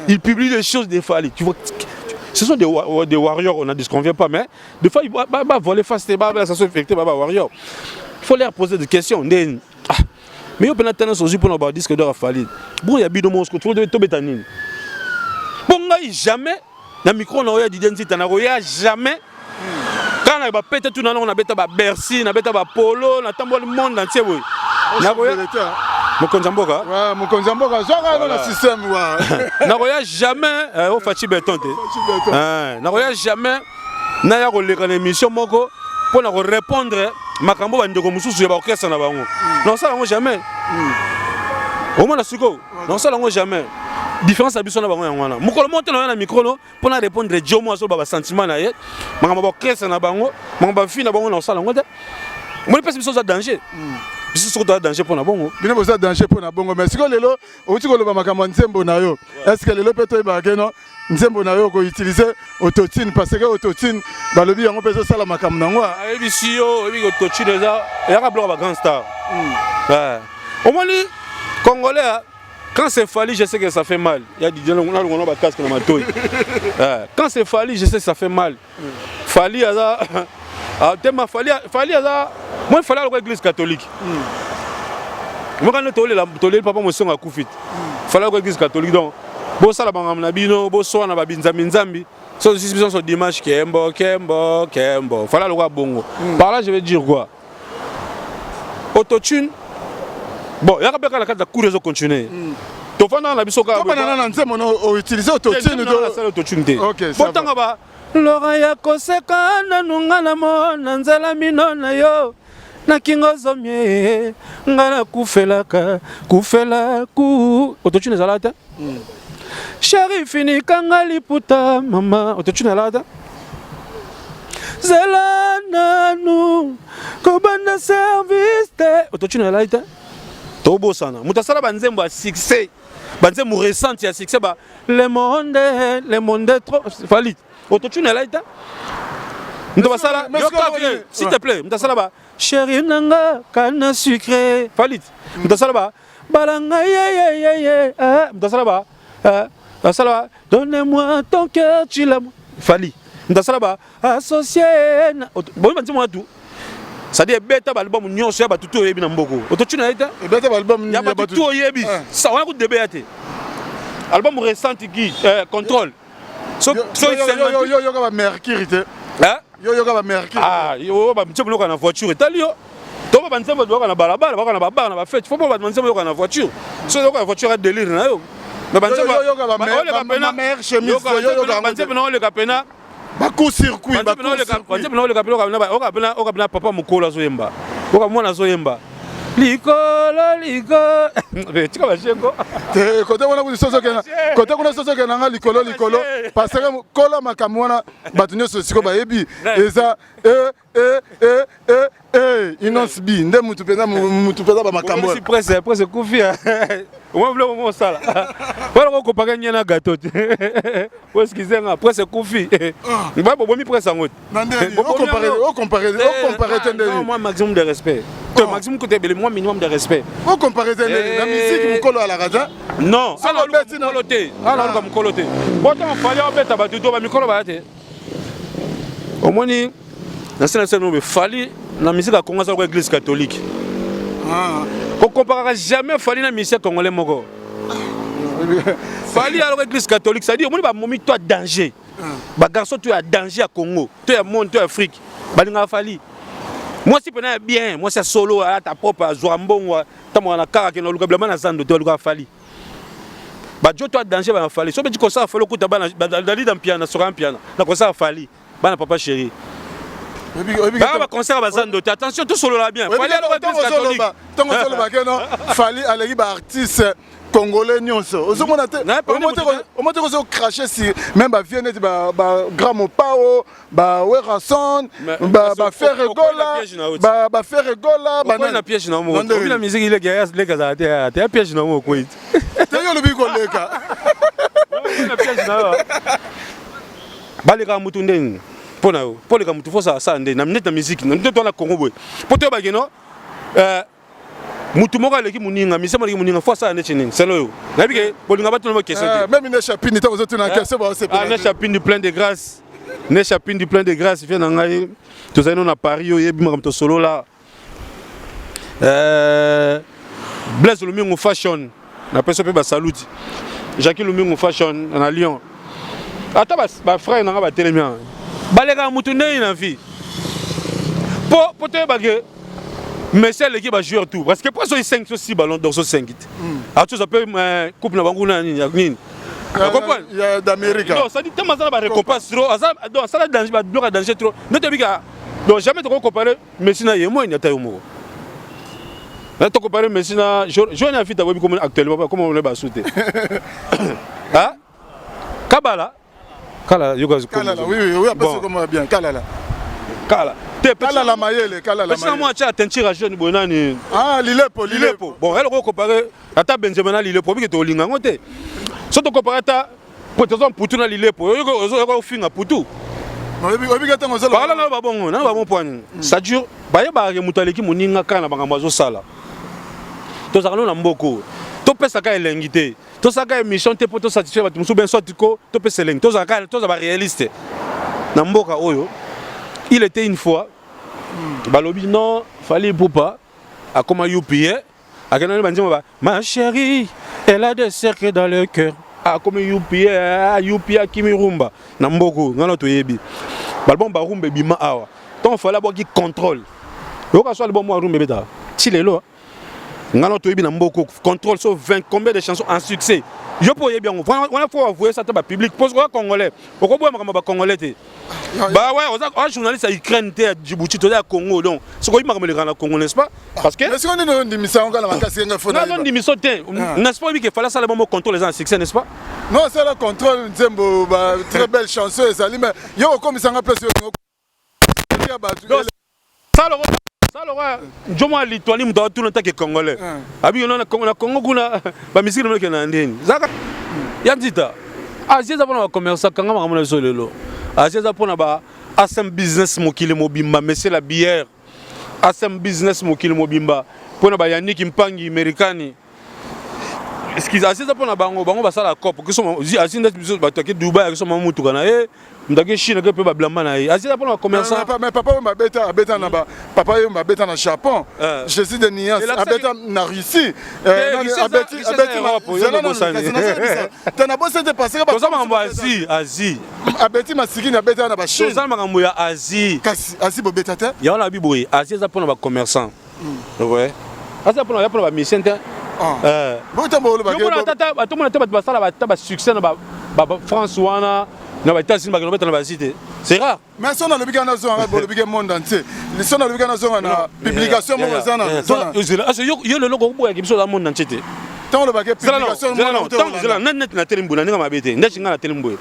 il publie des choses des fallu tu vois. Ce sont des warriors on a dit qu'on vient pas mais des fois il va voler face ça se infecter warrior. Il faut leur poser des questions. Mais il y a une tendance aussi pour nous dire que d'or fallu. Bon, il y a bidon monstre, tu veux te bétanine. Bon, jamais, dans le micro, on a d'identité, on a jamais. Quand on a pété tout, on a pété Bercy, on a pété Polo, on a tambour le monde entier. Mon Konzamboka. Ouais, mon Konzamboka, j'aurais le système. On jamais, au Fachi Béton. On jamais, on a une émission pour nous répondre. Makambo bandeko mususu ya ba orchestre na bango. Non ça lango jamais. Au moins la siko. Non ça lango jamais. différence à biso na bango yango wana mokolo monte na na micro no pour répondre jo mo so ba sentiment na ye manga ba kresa na bango manga ba fi na bango na sala ngote mo pesi biso za danger biso so da danger pour na bongo bino boza danger pour na bongo mais siko lelo outi ko loba makambo nzembo na yo est-ce que lelo peto ba keno nzembo na yo ko utiliser autotune parce que autotune ba lobi yango peso sala makambo na ngwa ayebi si yo ebi autotune za ya ka bloquer ba grand star au moins congolais quand c'est Fally, je sais que ça fait mal. Il y a des gens qui ont des casques dans ma toile. Quand c'est Fally, je sais que ça fait mal. Fally, Fally, moi, il fallait aller à l'église catholique. Moi, quand je suis papa, je suis à Koufit. Il fallait aller à l'église catholique. Donc, si vous avez un bino, si vous avez un binzambi, si vous avez un dimanche, Kembo. Il fallait aller à Bongo. Par là, je vais dire quoi? Autotune. Bon, il y a des cours de continuer. Tu vas dans la biso ka. On utilise autotune de. OK, ça va. Lora ya koseka na nunga na mona nzela mino na yo. Na kingo zomie ngana kufela ku. Autotune zalata. Chéri fini kanga liputa mama. Autotune zalata. Zela nanu kobanda service te. Autotune zalata. Tobo sana mutasala banzembo a succès banzembo récent ya succès ba le monde trop Fally autotune là ita ndo basala yo kavie s'il te plaît mutasala ba chéri nanga kana sucré Fally mutasala ba balanga ye mutasala ba basala donne-moi ton cœur tu l'aimes Fally mutasala ba associé bon banzembo tout c'est-à-dire beta album nyonso ya batutu oyebi na mboko autotune aita beta album ya batutu oyebi ça on a coup de béaté album récent qui contrôle so yo ka ba mercure te yo ka ba mercure yo ba mtse bonoka na voiture talio to ba nzembo bonoka na balabala bonoka na babana na ba fête faut pas ba nzembo bonoka na voiture so yo ka voiture a délire na yo ba nzembo yo ka ba mère chemise yo ka ba nzembo na le kapena baku circuit okapena papa mokolo azoyemba okamwana azoyemba likolo tika bashengo kote kuna soso ke nanga likolo parce que kola makambo wana bato nyonso siko bayebi eza Inos B nde mutu peza ba makambo presque kufia moi vle mo sala wala ko kopaka nyana gâteau ou excusez nga presque kufi ba bomi presque ngot on comparer moi maximum de respect maximum côté bele moi minimum de respect on comparer la musique mukolo ala raja non ala mukolote bota fali obeta ba tuto ba mikolo ba te au moins ni na sena no be Fally na musique à Congo à l'église catholique. On ne comparera jamais Fally na musique congolais moko. Fally à l'église catholique, ça dit on va momi toi danger. Ba garçon tu as danger à Congo, tu es monde, tu es Afrique. Ba ninga Fally. Moi si pena bien, moi c'est solo à ta propre Zouambongo, ta mo na kara ke no luka blanc na zando to luka Fally. Ba jo toi danger ba Fally. So be di ko ça Fally ko ta bana dali dans piano sur un piano. Na ko ça Fally. Bana papa chéri. Attention, tout solo là bien. Fally allait ba artiste congolais nyonso. Ozomona te. Omote ko cracher si même ba vienne ba Gramo Pao, ba Werason, ba faire rigola, ba faire rigola, ba na piège na mo. La musique il est gars les gars te un piège na mo ko it. Te yo le bi ko leka. Na piège na. Ba les gars mutundeng. Pour les gamins, il faut ça ande na minute na musique na nto na Congo boy pour te bageno mutu moko aleki muninga misema leki muninga faut ça ande chini selo na bike bolinga batu na question même ne chapine ta ozotu na question ba c'est ne chapine du plein de grâce ne chapine du plein de grâce vient na ngai tous aino na Paris yo yebi makam to solo là Blaise Lumingo fashion na peso pe ba salute Jackie Lumingo fashion na Lyon ata ba frère na ba telemia balega mutunde na vie pour te bagé mais c'est l'équipe va jouer tout parce que pour ça 5 sur 6 ballons dans ce 5 ah tu ça peut coupe na bangu na nini il y a d'Amérique non ça dit tellement ça va récompense trop donc ça danger va bloquer danger trop ne te biga donc jamais te comparer mais sinon il y a moins il y a tayo mo Là, tu compares Messi na je n'ai vu d'abord comme actuellement comment on est basouté. Hein? Kabala. Kala, oui, après c'est comment bien. Kala. Kala Mayele, Kala Mayele. Parce que moi, tu as un jeune bonani. Ah, Lilepo. Bon, elle comparer à Benjamin Lilepo, qui est au Lingangote. Si tu compares à Potezon Poutou na Lilepo, il y a un film à Poutou. Voilà, là, bon point. Ça dure. Bah, il y a Moutaleki, Mouninga, Kana, Bangamozo Sala. Tu as un mboko. Tu peux savoir l'ingité. Tu as une mission, tu peux satisfaire, tu peux satisfaire, tu peux se l'ingiter. Tu as réaliste. Namboka Oyo. Il était une fois, Balobi non, fallait pour pas, à comment youpier, à quel moment ma chérie, elle a des cercles dans le cœur, à comment youpier, Kimirumba, Namboko, non to yebi, Balbon Barumbe bima awa, donc fallait avoir qui contrôle, le cas soit le bon mois rumbe beta, s'il est là, non to yebi Namboko, contrôle sur 20 combien de chansons en succès, je pourrais bien, on a faut avouer ça dans public, parce que Congolais, pourquoi moi Congolais bah ouais, on journaliste à Ukraine, à Djibouti, à Congo, donc c'est quoi il m'a ramené au Congo, n'est-ce pas? Parce que. Est-ce qu'on est dans une émission encore la casse non, une émission, n'est-ce pas qu'il fallait ça le moment contrôle les gens en succès, n'est-ce pas? Non, c'est le contrôle, très belle chanson, ça lui, mais il y a comme ça en place. Ça le je m'en Lituanie, je tout le temps que Congolais. Abi on a Congo, kuna, ba musique le Kenya ndeni. Zaka, yandita. Aziza pour commerce, quand on a ramené sur le lot. Aziza pour na asem business mokili mobimba, mais c'est la bière. Asem business mokili mobimba. Pour na Yannick Mpangi Americani. Excusez, Aziza pour na bango ba ça la cop. Que sont Aziza business ba toke Dubaï, que sont mamutu kana ndake Chine que peut ba blamba na. Aziza pour na commerçant. Mais papa m'a bêta na ba. Papa m'a bêta na Japon. Je suis de Nias, bêta na Russie. Abeti T'as bossé de passer ba. Toza mambo Asie. Abeti masiki na bêta na ba Chine. Toza mambo ya Asie. Asie bo bêta te. Ya na biboyi, Aziza pour na ba commerçant. Ouais. Aziza pour na ba mission te. Bon tambo le bagage. Tout le monde a basala ba succès na ba France wana. Non, mais c'est rare. Mais si on a le big le monde entier, si on a le big publication, il y a le logo qui est dans le monde entier. Tant le baguette publication, net na telembo na nga mabete ndeti nga na telembo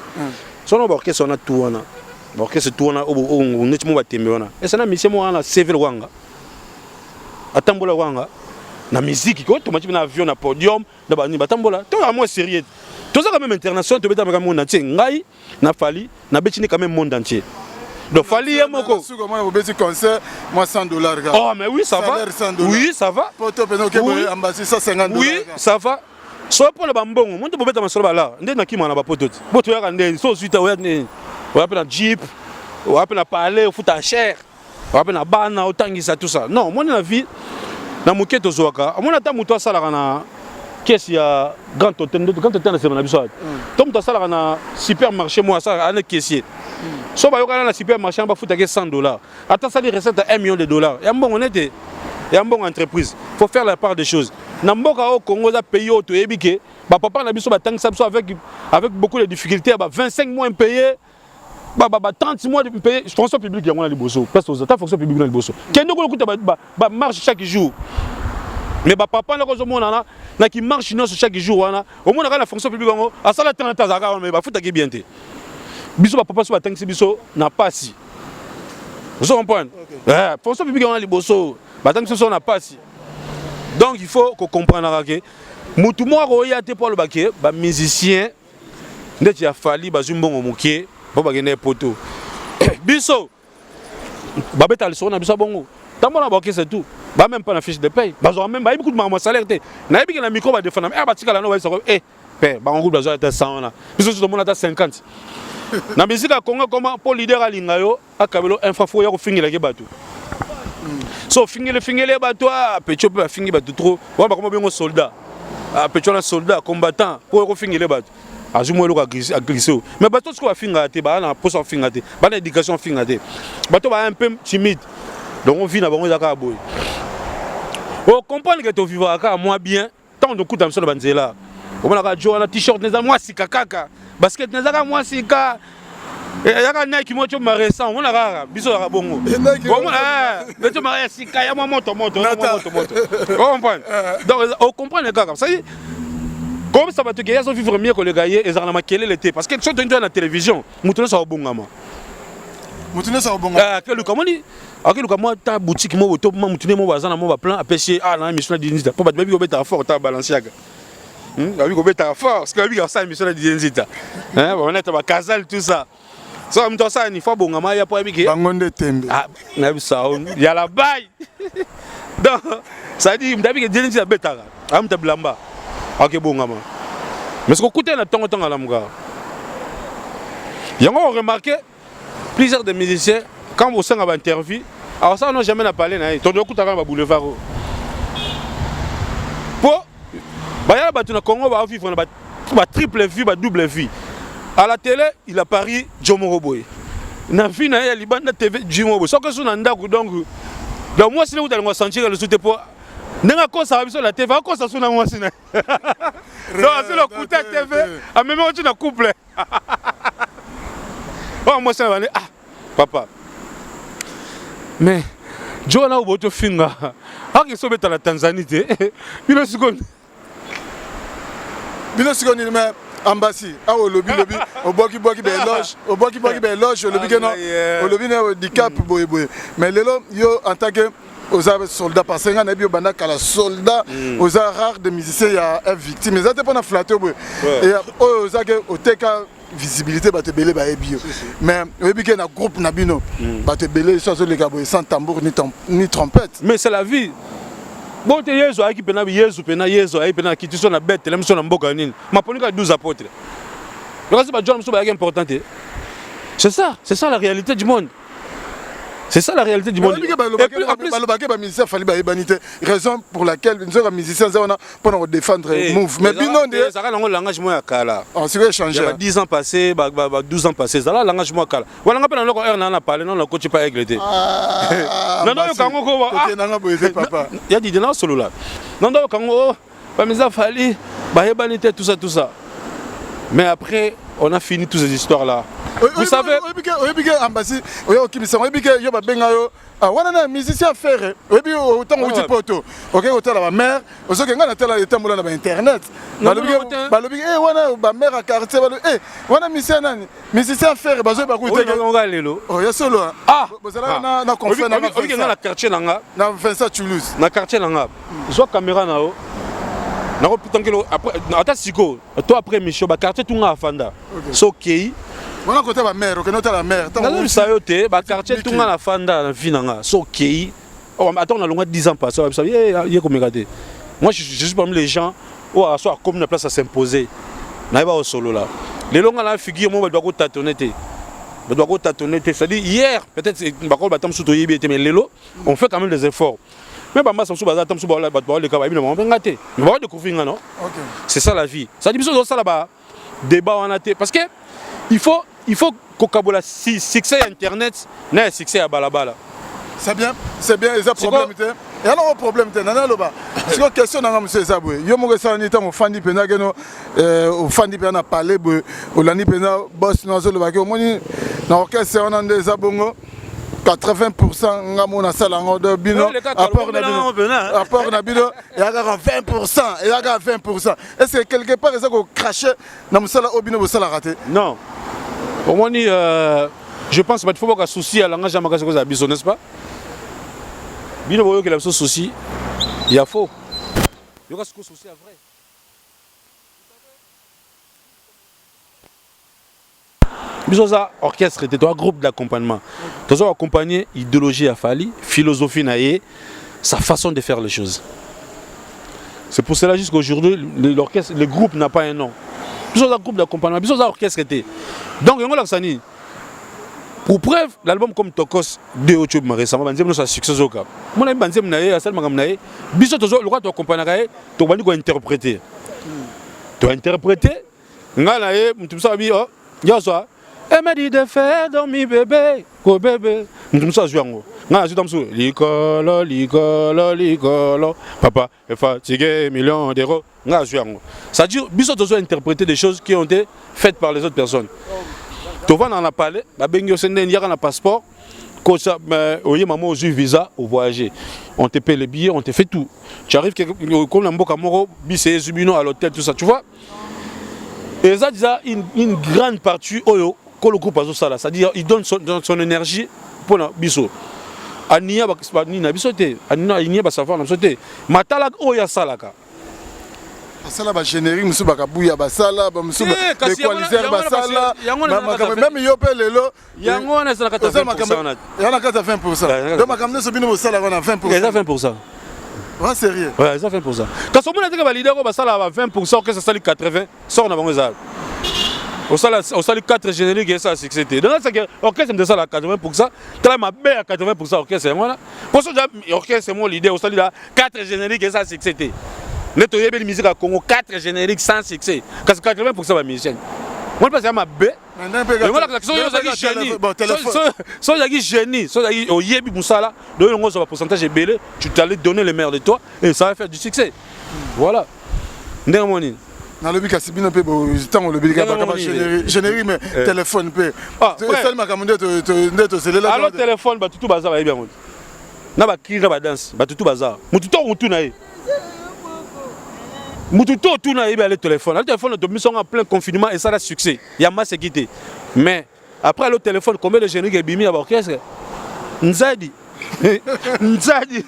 sono ba orchestre na tuwana ba orchestre tuwana o ndeti mo batembe wana esa na mission mo na sevel wanga atambola wanga na musique ko to na avion na podium na ba ni batambola to a moi sérieux. Tout ça quand même international, tu peux dans le monde entier. Ngai, na Fali, na Betini quand même monde entier. Donc Fali est mon co. Moi, au petit concert, moi $100. Oh mais oui, ça va. Oui, ça va. Oui, ça va. Soit pour le bambon, moi tu peux mettre ma soeur là. Ndé na ki mana ba potot. Boto ya ndé, so suite wa ndé. On appelle un jeep, on appelle un palais, on fout un cher. On appelle un bana, on tangisa tout ça. Non, moi na vie na muketo zoaka. Moi na ta muto sala kana. Qu'est-ce qu'il y a grand hôtel c'est mon habitude. Tom tu as na supermarché moi ça un caissier. So ba yoka na supermarché on va foutre $100. Attends ça les recettes à $1 million. Et un bon honnête et un bon entreprise. Faut faire la part des choses. Na mboka au Congo za pays auto ebike ba papa na biso ba tang ça avec beaucoup de difficultés ba 25 mois impayés. Ba 30 mois de payer transport public ya ngona liboso. Parce que aux états fonction publique na liboso. Kendo ko kuta ba marche chaque jour. Mais papa n'a qui marche chaque jour au moins la fonction publique à ça la 30 ans mais faut que bien té biso papa so batangi biso na pasi vous comprenez fonction publique on a liboso batangi so na pasi donc il faut qu'on comprenne que mutu mo ko ya te pour le baké ba musicien ndeti ya fali bazumbongo moké po bagene poto biso babeta le son na biso bongo tamona ba c'est tout. Bah même pas la fiche de paye. Bah même beaucoup de mon salaire té. Na bi que la micro va défendre. Ah bah tika la no va so père bah on roule besoin de 100 là. Biso tout le monde a 50. Na musique à Congo comment pour leader à lingayo akabelo infafo ya ko fingira ke bato. So fingile bato a pecho peut fingi bato trop. Wa ba comme bien soldat. A pecho na soldat combattant pour ko fingile bato. Azumo lo ka glisser. Mais bato ce ko finga té ba na poso finga té. Ba na éducation finga té. Bato ba un peu timide. Donc on vit na bango zaka boy. On comprend que tu vivras moins bien tant de coups dans le banzela. On a joué un t-shirt, moi si kaka, basket, moi si ka. Il y a un Nike qui m'a récent, on a biso la bongo. Bon, mais tu m'as dit, il y a un moto. On comprend. Donc, on comprend les gars. Ça y est, comme ça va te gagner, ils ont vivre mieux que les gars, ils ont maquillé l'été. Parce que quand tu es dans la télévision, nous ça au bon gamin. Nous ça au bon gamin. Comment dit? Ok, moi, ta boutique, moi, top, moi, tu mon voisin, moi, plan à pêcher. Ah, non, mission de pour pas te mettre à fort, ta Balenciaga. Avec qu'on mettre à fort, parce que la vie, ça, mission de Dizita. On est à Casal, tout ça. Ça me ça il faut bon il y a pas biqué bangonde tembe ah ça il y a la baille donc ça dit m'dabi que djeni la betara am ta blamba OK bon ngama mais ce que côté na tongo tonga la mga yango on remarqué plusieurs des musiciens quand vous sanga ba interview alors ça on n'a jamais parlé na to do kuta ba boulevard pour ba ya ba tuna Congo ba vivre ba triple vie ba double vie. À la télé, il a pari Jomo Roboy. Na vie na ya libanda TV Jomo Roboy. Soko so na ndako donc moi si vous allez sentir le soute pour nenga ko ça biso la TV ko ça so na moi sina. Donc c'est le coup TV a même on na couple. Oh moi ça va ah papa. Mais Joe na oboto finga. Ah que so beta la Tanzanie te. Bino seconde. Mais Ambassi, au lobby, au boki beloge, au boki beloge, au lobby au lobby handicap boy. Mais les yo en tant que aux soldats parce que na bio banda kala soldat aux rares de musiciens il y a une victime. Mais ça dépend de flatter boy. Et aux au teka visibilité ba te belé ba ebio. Mais oyebi que na groupe na bino ba te belé ça les gars sans tambour ni trompette. Mais c'est la vie. Bon, tu es qui pena Yesu pena Yesu ai pena qui tu son na bête la mission na mboka nini. Ma ponika 12 apôtres. Le reste ba John muso ba important. C'est ça la réalité du monde. C'est ça la réalité du monde. Et puis en plus ba musicien fallait ba ebanité raison pour laquelle nous sommes musiciens on pour défendre move mais bino ça a un langage moi kala. On s'est changé. Il y a 10 ans passés, 12 ans passés, ça là langage moi kala. Wala ngapena loko heure na parler non coach pas églité. Non non kango ko papa. Il y a dit dans solo là. Non non kango ba misa fallait ba ebanité tout ça. Mais après on a fini toutes ces histoires là. Vous savez, Ambassi, on musicien faire, autant où tu peux, ok, autant la mère, au second, on a tel état moulin internet. Ma mère à quartier, on a musicien faire, basé par côté. Oh, il y a solo. Ah, vous allez na conférence na la quartier nanga. Na Vincent Toulouse. Na quartier nanga. Zo caméra na o. Na ko pitangelo après ata siko. Toi après mission ba quartier tout nga fanda. So kei. On a côté ma mère, ok, notre la mère. Dans ça yoté, ba quartier tout nga la fanda na vinanga. So kei. Oh, attends, on a longuement 10 ans passé. Ça y est comme regarder. Moi je suis parmi les gens où à soit comme une place à s'imposer. Na ba au solo là. Les longs la figure moi doit ko tâtonner. C'est-à-dire hier peut-être mais lelo on fait quand même des efforts. Mais bah ça c'est ça la vie. Ça dit ça là-bas débat en athée parce que il faut qu'au succès internet n'a succès à balabala. C'est bien les problèmes. Et alors le problème nana loba. C'est une question dans monsieur Zaboué. Yo mo ça ni temps au fandi pena geno au fandi pena parler au lani pena boss no zo loba ke moni na orchestre on a des abongo 80% ngamo na sala ngodo bino apport na bino et à 20% et à 20%. Est-ce que quelque part ça ko cracher na musala obino bo sala raté? Non. Au moins je pense qu'il faut pas souci à langage amakaza ko za biso n'est-ce pas? Bino voyez que la souci, il y a faux. Il y aura ce que souci à vrai. Bisoza orchestre était un groupe d'accompagnement. Nous avons accompagné idéologie à Fali, philosophie naïe, sa façon de faire les choses. C'est pour cela jusqu'aujourd'hui l'orchestre, le groupe n'a pas un nom. Bisoza groupe d'accompagnement, bisoza orchestre était. Donc il y a un sani. Pour preuve, l'album comme Tokos de YouTube récemment, banzem no sa succès au cap. Mon ami banzem naé, asal magam naé, biso tozo le roi to accompagner, to bandi ko interpréter. To interpréter, nga naé, mtu sa bi oh, ya so. Elle m'a dit de faire dormir bébé, ko bébé. Mtu sa jouango. Nga azu tamsu, licolo. Papa est fatigué, millions d'euros. Nga jouango. Ça dit biso tozo interpréter des choses qui ont été faites par les autres personnes. Tu vas dans la palais, il y a un passeport. Oye maman aux visa au voyager. On te paie les billets, on te fait tout. Tu arrives comme l'amboka moro, bise zubino à l'hôtel, tout ça, tu vois. Et ça déjà une grande partie oyo que le groupe a ça là, c'est-à-dire il donne son énergie pour la biso. Ania ba nina bisote, ania ba savoir na bisote. Matala oya salaka. Basala ba générique musu bakabuya basala ba musu l'équaliser basala même yo pe lelo yango na sala 80%. Yana 20%. Donc makamne so bino basala wana 20%. Il a 20%. Ouais, sérieux. Ouais, ça 20%. Quand on a dit que leader ko basala ba 20% que ça sali 80, sort na bango za. Au sali 4 génériques et ça succès. Donc ça que orchestre de ça à 80%, tala ma bé à 80% orchestre voilà. Pour ça orchestre c'est mon leader au sali 4 génériques et ça succès. Nous avons une musique à Congo, 4 génériques sans succès. Parce que 80% de musiciens. Moi, je pense que c'est génie. Si tu as un pourcentage belé, tu t'allais donner le meilleur de toi et ça va faire du succès. Voilà. Dans le but que bien peu temps le but que générique mais téléphone peu. Seulement comme alors téléphone ba tout bazar ba bien. Na ba kira ba danse, ba tout bazar. Mututo rutuna e. Mututo tout na le téléphone. Le téléphone de mission en plein confinement et ça a succès. Il y a masse quitté. Mais après le téléphone combien de génériques est bimi à l'orchestre? Nzadi. Nzadi.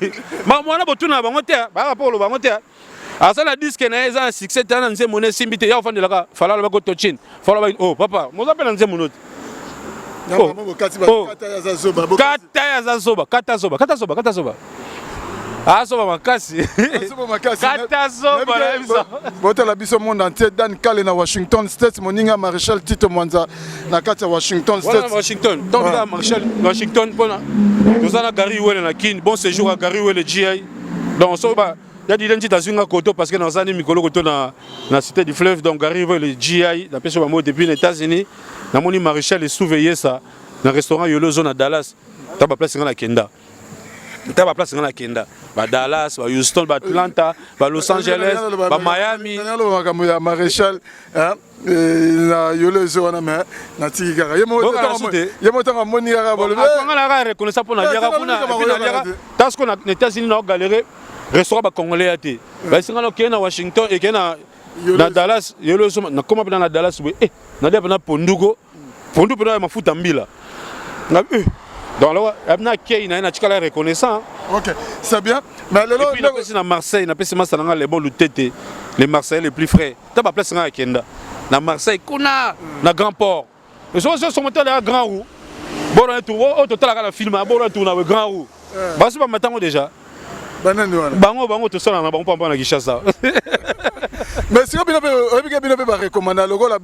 Ma moi na botuna ba ngote ba rapport lo ba ngote. Asa la disque na eza succès tana nze monnaie simbité ya ofande la fala ba ko tochin. Fala ba oh papa, mo za pena nze monote. Kata zoba. Ah, ça va makasi. Kata zoba la bisa. Bota la biso monde entier Dan Kale na Washington State moninga Marshal Tito Mwanza na kata Washington State. Voilà Washington. Donc là Marshal Washington pona. Nous allons Gary Well na kin. Bon séjour à Gary Well GI. Donc ça va il y a des identités à Koto parce que dans un Mikolo Koto dans la cité du fleuve donc Gary Well GI la personne va depuis les États-Unis. Na moni Marshal est surveillé ça dans le restaurant Yolo Zone à Dallas. T'as pas place dans la Kenda. T'as pas place dans la Kenda. Ba Dallas, ba Houston, ba Atlanta, ba Los Angeles, ba Miami. Maréchal, na Yolo Zone na Tigara. Yemo tanga moni ara bolbe. On a reconnu ça pour na Diara kuna. Parce qu'on a les États-Unis na galéré restaurant ba congolais até. Ba singa ke na Washington et ke na Dallas, Yolo Zone na comment dans Dallas eh na dia na Pondugo. Pondugo na mafuta mbila. Na donc là, il y a un reconnaissant. Ok, c'est bien. Mais le et puis, à Marseille, on a les bons luttes, les Marseillais les plus frais. Tu as pas place à Kenda. À Marseille, na Grand Port. Les gens sont montés à Grand Roue. Bon, on a tourné, au total, on a filmé, bon, on a tourné à Grand Roue. Bah, c'est pas maintenant déjà. Bango, tout ça, on a pas en Kinshasa. Mais si on a recommandé le gars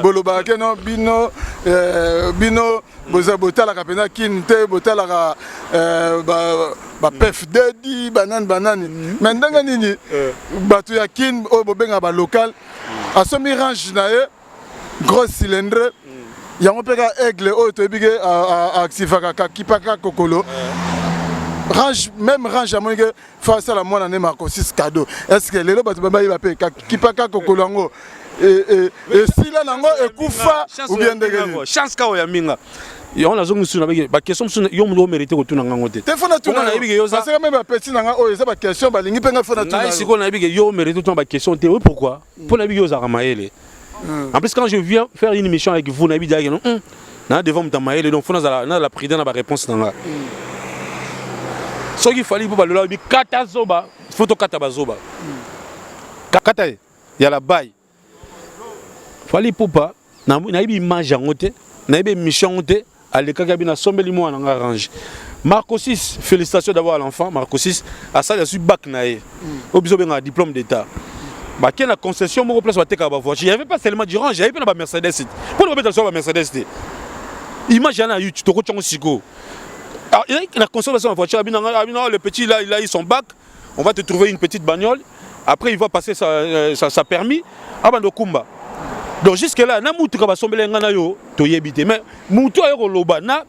boloba keno bino boza la kapena kinte botala ba pef dedi banane mais ndanga nini batu ya kin o bobenga ba local a somi range na ye gros cylindre yango peka aigle o to bige a activaka ka kipaka kokolo range même range à mon que face à la moine en Marco 6 cadeau est-ce que les lots baba il va payer qui pas kokolango et si là nango et kufa ou bien de chance ka ya minga on a zongu suna ba question suna yo mo mériter ko tuna ngango te téléphone tuna na ibige yo ça c'est même petit nanga o ça ba question ba lingi penga fona tuna si ko na ibige yo mériter tuna ba question te pourquoi pour na ibige yo za ramaele en plus quand je viens faire une émission avec vous na ibige non na devant mtamaele donc fona na la président na ba réponse nanga ce qu'il fallait pour le lobby kata zoba photo kata bazoba kata il y a la baille fallait pour pas na ibi image ngote na ibi mission ngote aleka kabina sombeli mo na arrange Marco 6 félicitations d'avoir l'enfant Marco 6 à ça il a su bac naé obiso benga diplôme d'état ba ken la concession mo place wateka ba voiture il y avait pas seulement du range il y avait pas ba Mercedes pour le mettre sur ba Mercedes image na YouTube to ko chongo siko. Alors, la consommation de la voiture, le petit là, il a eu son bac, on va te trouver une petite bagnole, après il va passer sa permis, donc jusque là, na mutu ka sombele ngana yo to yebite mais mutu ayo loba na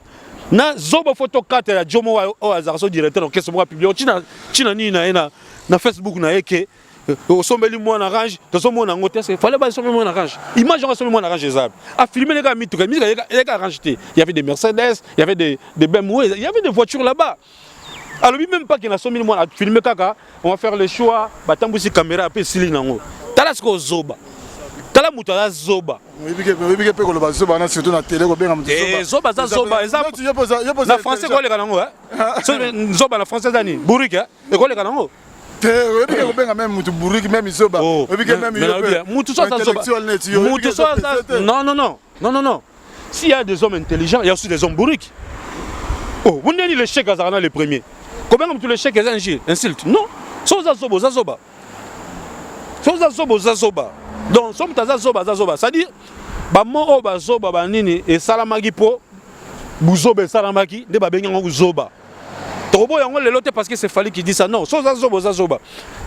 zobo photo carte ya Jomo au hasard directeur orchestre moi publié china ni na Facebook na eke au sommeli moi en orange de son mon en hôtel c'est fallait pas sommer moi en orange image on sommer moi en orange ezab a filmer les gars mituka musique les gars rangé il y avait des Mercedes il y avait des BMW il y avait des voitures là-bas alors même pas qu'il a sommer moi a filmer kaka on va faire le choix batambusi caméra après sili nango tala ce ko zoba tala muto la zoba oui bige pe ko lo zoba na surtout na télé ko benga muto zoba za zoba ezab na français ko le kanango hein zoba na français dani bourrique et ko le kanango oui benga même muto bourrique même zoba oui même muto so za zoba muto so za non s'il y a des hommes intelligents il y a aussi des hommes bourriques oh vous n'êtes le chèque azarana le premier combien comme tu le chèque insulte non so za zoba donc somme ta zoba c'est-à-dire ba mo ba zoba ba nini et salamaki po buzobe salamaki de ba benga zoba tobo yango lelo te parce que c'est fallu qui dit ça non so za zoba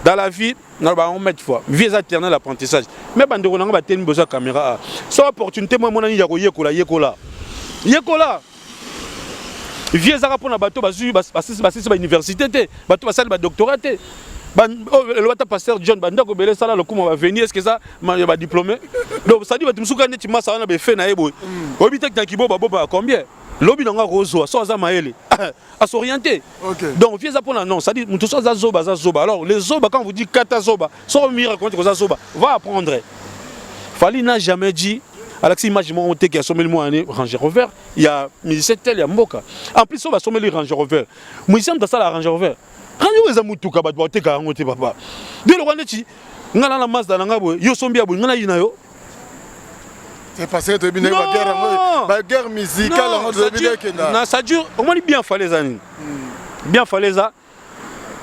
dans la vie na ba on met fois vie éternel apprentissage mais bande ko nanga ba teni besoin caméra so opportunité moi mona ni ya ko yekola vie za pour na bato bazu ba université te bato basali ba doctorat te le pasteur John Banda ko belé sala le comment va venir est-ce que ça va diplômé donc ça dit bato musuka neti masa na be fait na ebo obité que kibo ba combien lobi nanga rozo so za maele à s'orienter donc viens pour non ça dit muto so za zoba alors les zoba quand vous dit kata zoba so mi raconte que ça zoba va apprendre Fally n'a jamais dit Alexis image monté qui a sommé le moi année Range Rover il y a musicien tel il y a Mboka en plus on va sommer le Range Rover musicien dans ça la Range Rover quand vous avez mutuka ba bote ka ngote papa de le rwandeti ngala na Mazda na ngabo yo sombi abu ngala yina yo c'est parce que tu bien la guerre musicale on doit bien que na ça dure au moins bien fallait ça bien fallait ça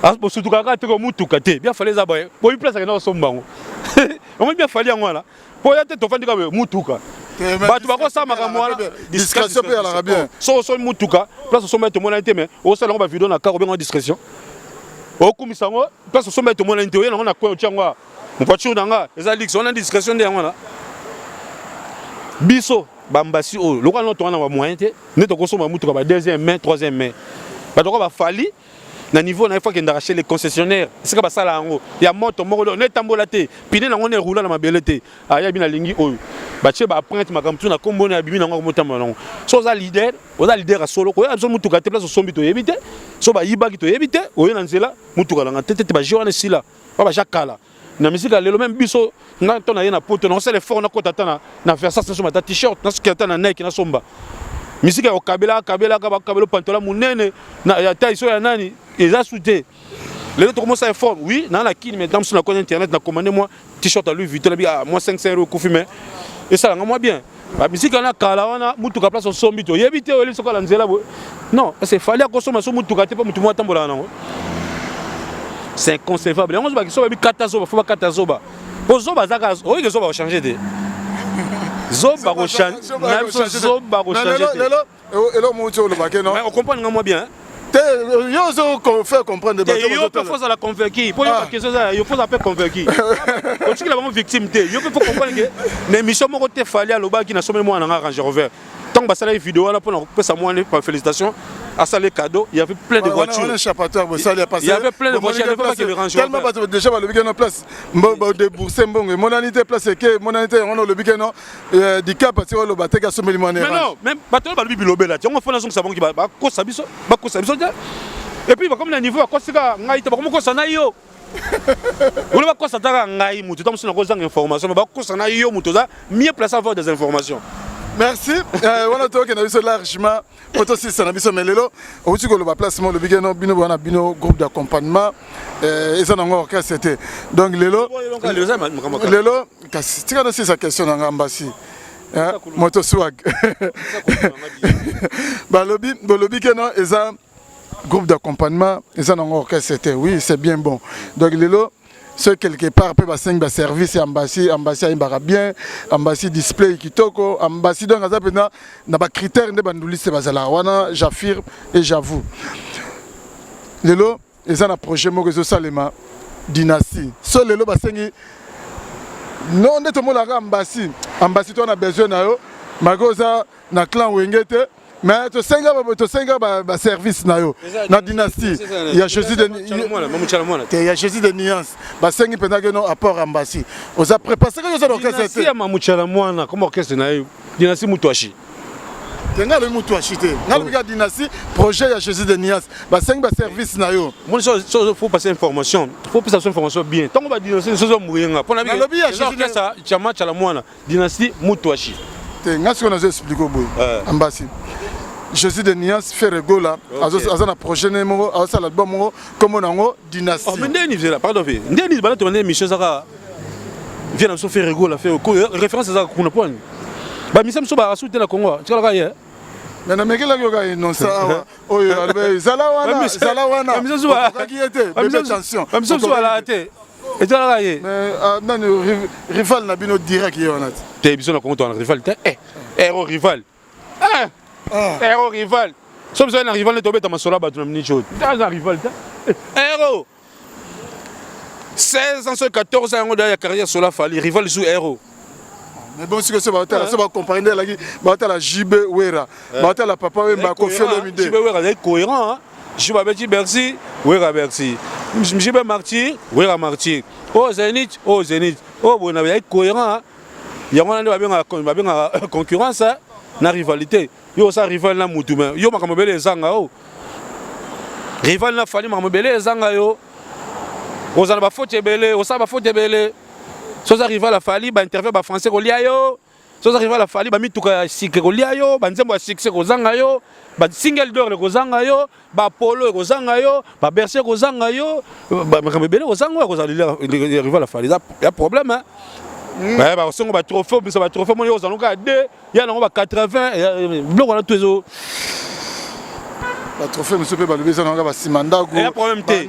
ah bo surtout ka te ko mutuka te bien fallait ça boy bo place ka na sombango au moins bien fallait ngala po ya te to fandi ka mutuka batu bako sama ka mwana discrétion pe ala bien so mutuka place so mettre mona te mais o sala ba vidéo na ka ko discrétion o kumisa ngo place so mettre mona te o na ko tiangwa mo voiture nanga eza lix on a discrétion de ngwana biso bambasi o lokwa no to na ba moyen te ne to ko so mutuka ba deuxième main troisième main ba to ko ba Fally na niveau na fois qu'il a racheté les concessionnaires c'est que ça là en haut il y a moto moko ne tambola te pine na ngone roula na mabele te aya bina lingi oyo ba che ba print makamtu na kombo na bimi na ngoko motamba na so za leader a solo ko ya zo mutuka te place sombi to yebite so ba yiba ki to yebite oyo na nzela mutuka la tete ba jona sila ba jakala na musique lelo même biso na to na ye na poto na c'est les forts na kota na versa so ma t-shirt na sketa na Nike na somba musique au kabela pantola munene na ya taille so ya nani ils soutien les autres commencent à faire oui dans la kine maintenant sur la compte internet na commandé moi t-shirt à Louis Vuitton à moi 500 € koufime et ça nga moi bien la musique na kala wana mutuka place au sombi to yebite oli soka la nzela non c'est fallait consommer so mutuka te pas mutu moi tambola nango c'est inconcevable on se ba ki so ba katazoba faut ba katazoba po zoba zaka oui que zoba va changer de zoba ko changer zoba ko changer et là mon le baquet non mais on comprend moi bien yo zo faire comprendre des yo peut faut la convaincre pour yo que ça yo faut la faire convaincre on dit que la vraiment victime te yo faut comprendre que l'émission moko te Fally aloba qui na sommet moi na Range Rover tant que ça la vidéo là pour ça moi félicitations à ça les cadeaux il y avait plein de voitures on échappatoire ça il y avait plein de voitures il pas que le Range tellement pas déjà le week-end en place mbo débourser mbongo monalité place que monalité on le week-end du cap parce que le bateka sommet moi mais non même bateau ba bilobe là on fait ça bon qui ba ko sabiso et puis comme le niveau ko sika ngai te ba ko sana yo ou ba ko sataka ngai mutu tam sina ko zanga information ba ko sana yo mutu za mieux placer avoir des informations. Merci. On a toqué na biso largement. Auto si ça na biso melelo. Au tu ko le placement le bigeno bino wana bino groupe d'accompagnement et ça n'engor que c'était. Donc lelo tika na sa question na ngambasi. Moto swag. Ba lobi keno eza groupe d'accompagnement et ça n'engor que c'était. Oui, c'est bien bon. Donc lelo ce quelque part peut passer un service ambassade imbara bien ambassade display kitoko ambassade donc ça peut na ba critères de banduliste bazala wana j'affirme et j'avoue lelo ils ont un projet mo réseau salema dynastie so lelo basengi non neto mo la ambassade on a besoin na yo magoza na clan wengete Mais tu sais que service na dynastie. Il y a Jésus de il y a Jésus de nuance. Ba sengi pendant que non apport ambassade. Aux après parce que nous orchestre c'était. Dynastie mamuchala mwana comme orchestre na yo. Dynastie mutuashi. Tenga le mutuashi te. Na le dynastie projet il y a Jésus de nuance. Ba sengi ba service na yo. Moi faut passer information. Faut passer information bien. Tant qu'on va dynastie so mouyenga. Pour na bien. Orchestre chama chala mwana. Dynastie mutuashi. Nga ce qu'on a expliqué au bout. Ambassade. Jésus de Nias fait rigola. Azana projet numéro, à l'album comme on a dynastie. Oh mais ndeni là, pardon fait. Ndeni bala to mission ça vient à se faire rigola faire référence à ça qu'on a point. Ba mission so ba soutenir la Congo. Tu vois là. Mais na mekela ko ga non ça. Oyo zalawana. Mission so ba qui était. Attention. Mission so là té. Et tu vois là. Mais non rival na bino direct yonat. Té biso na Congo on rival. Héros rival. Héros rival. Sauf que un rival est tombé dans ma sola battu une chose. Un rival. Héros. 16 ans, 14 ans de la carrière sur la Fali, rival sous héros. Mais bon, si c'est va comparer la JB Wera, la papa Wemba Kofi Olomide. JB Wera est cohérent. JB Bercy, Wera Bercy. JB Martyr, Wera Martyr. Oh Zénith, oh Zénith. Oh bon, on est cohérent. Il y a une concurrence, une rivalité. Yo ça rival na mutu mais yo makamobele ezanga o rival na fali makamobele ezanga yo ozana ba faute ebele osala ba faute ebele so ça rival la fali ba interview ba français ko lia yo so ça rival la fali ba mituka sikre ko lia yo ba nzembo ya succès ko zanga yo ba single d'or ko zanga yo ba polo ko zanga yo ba bercer ko zanga yo ba makamobele ko zanga ko zala rival la fali y a problème hein. Ouais, bah, on va trophée, mais ça va trophée, on va à 2, il y a 80, bloc on a tous les autres. Le trophée, monsieur Peba, le besoin de Simanda,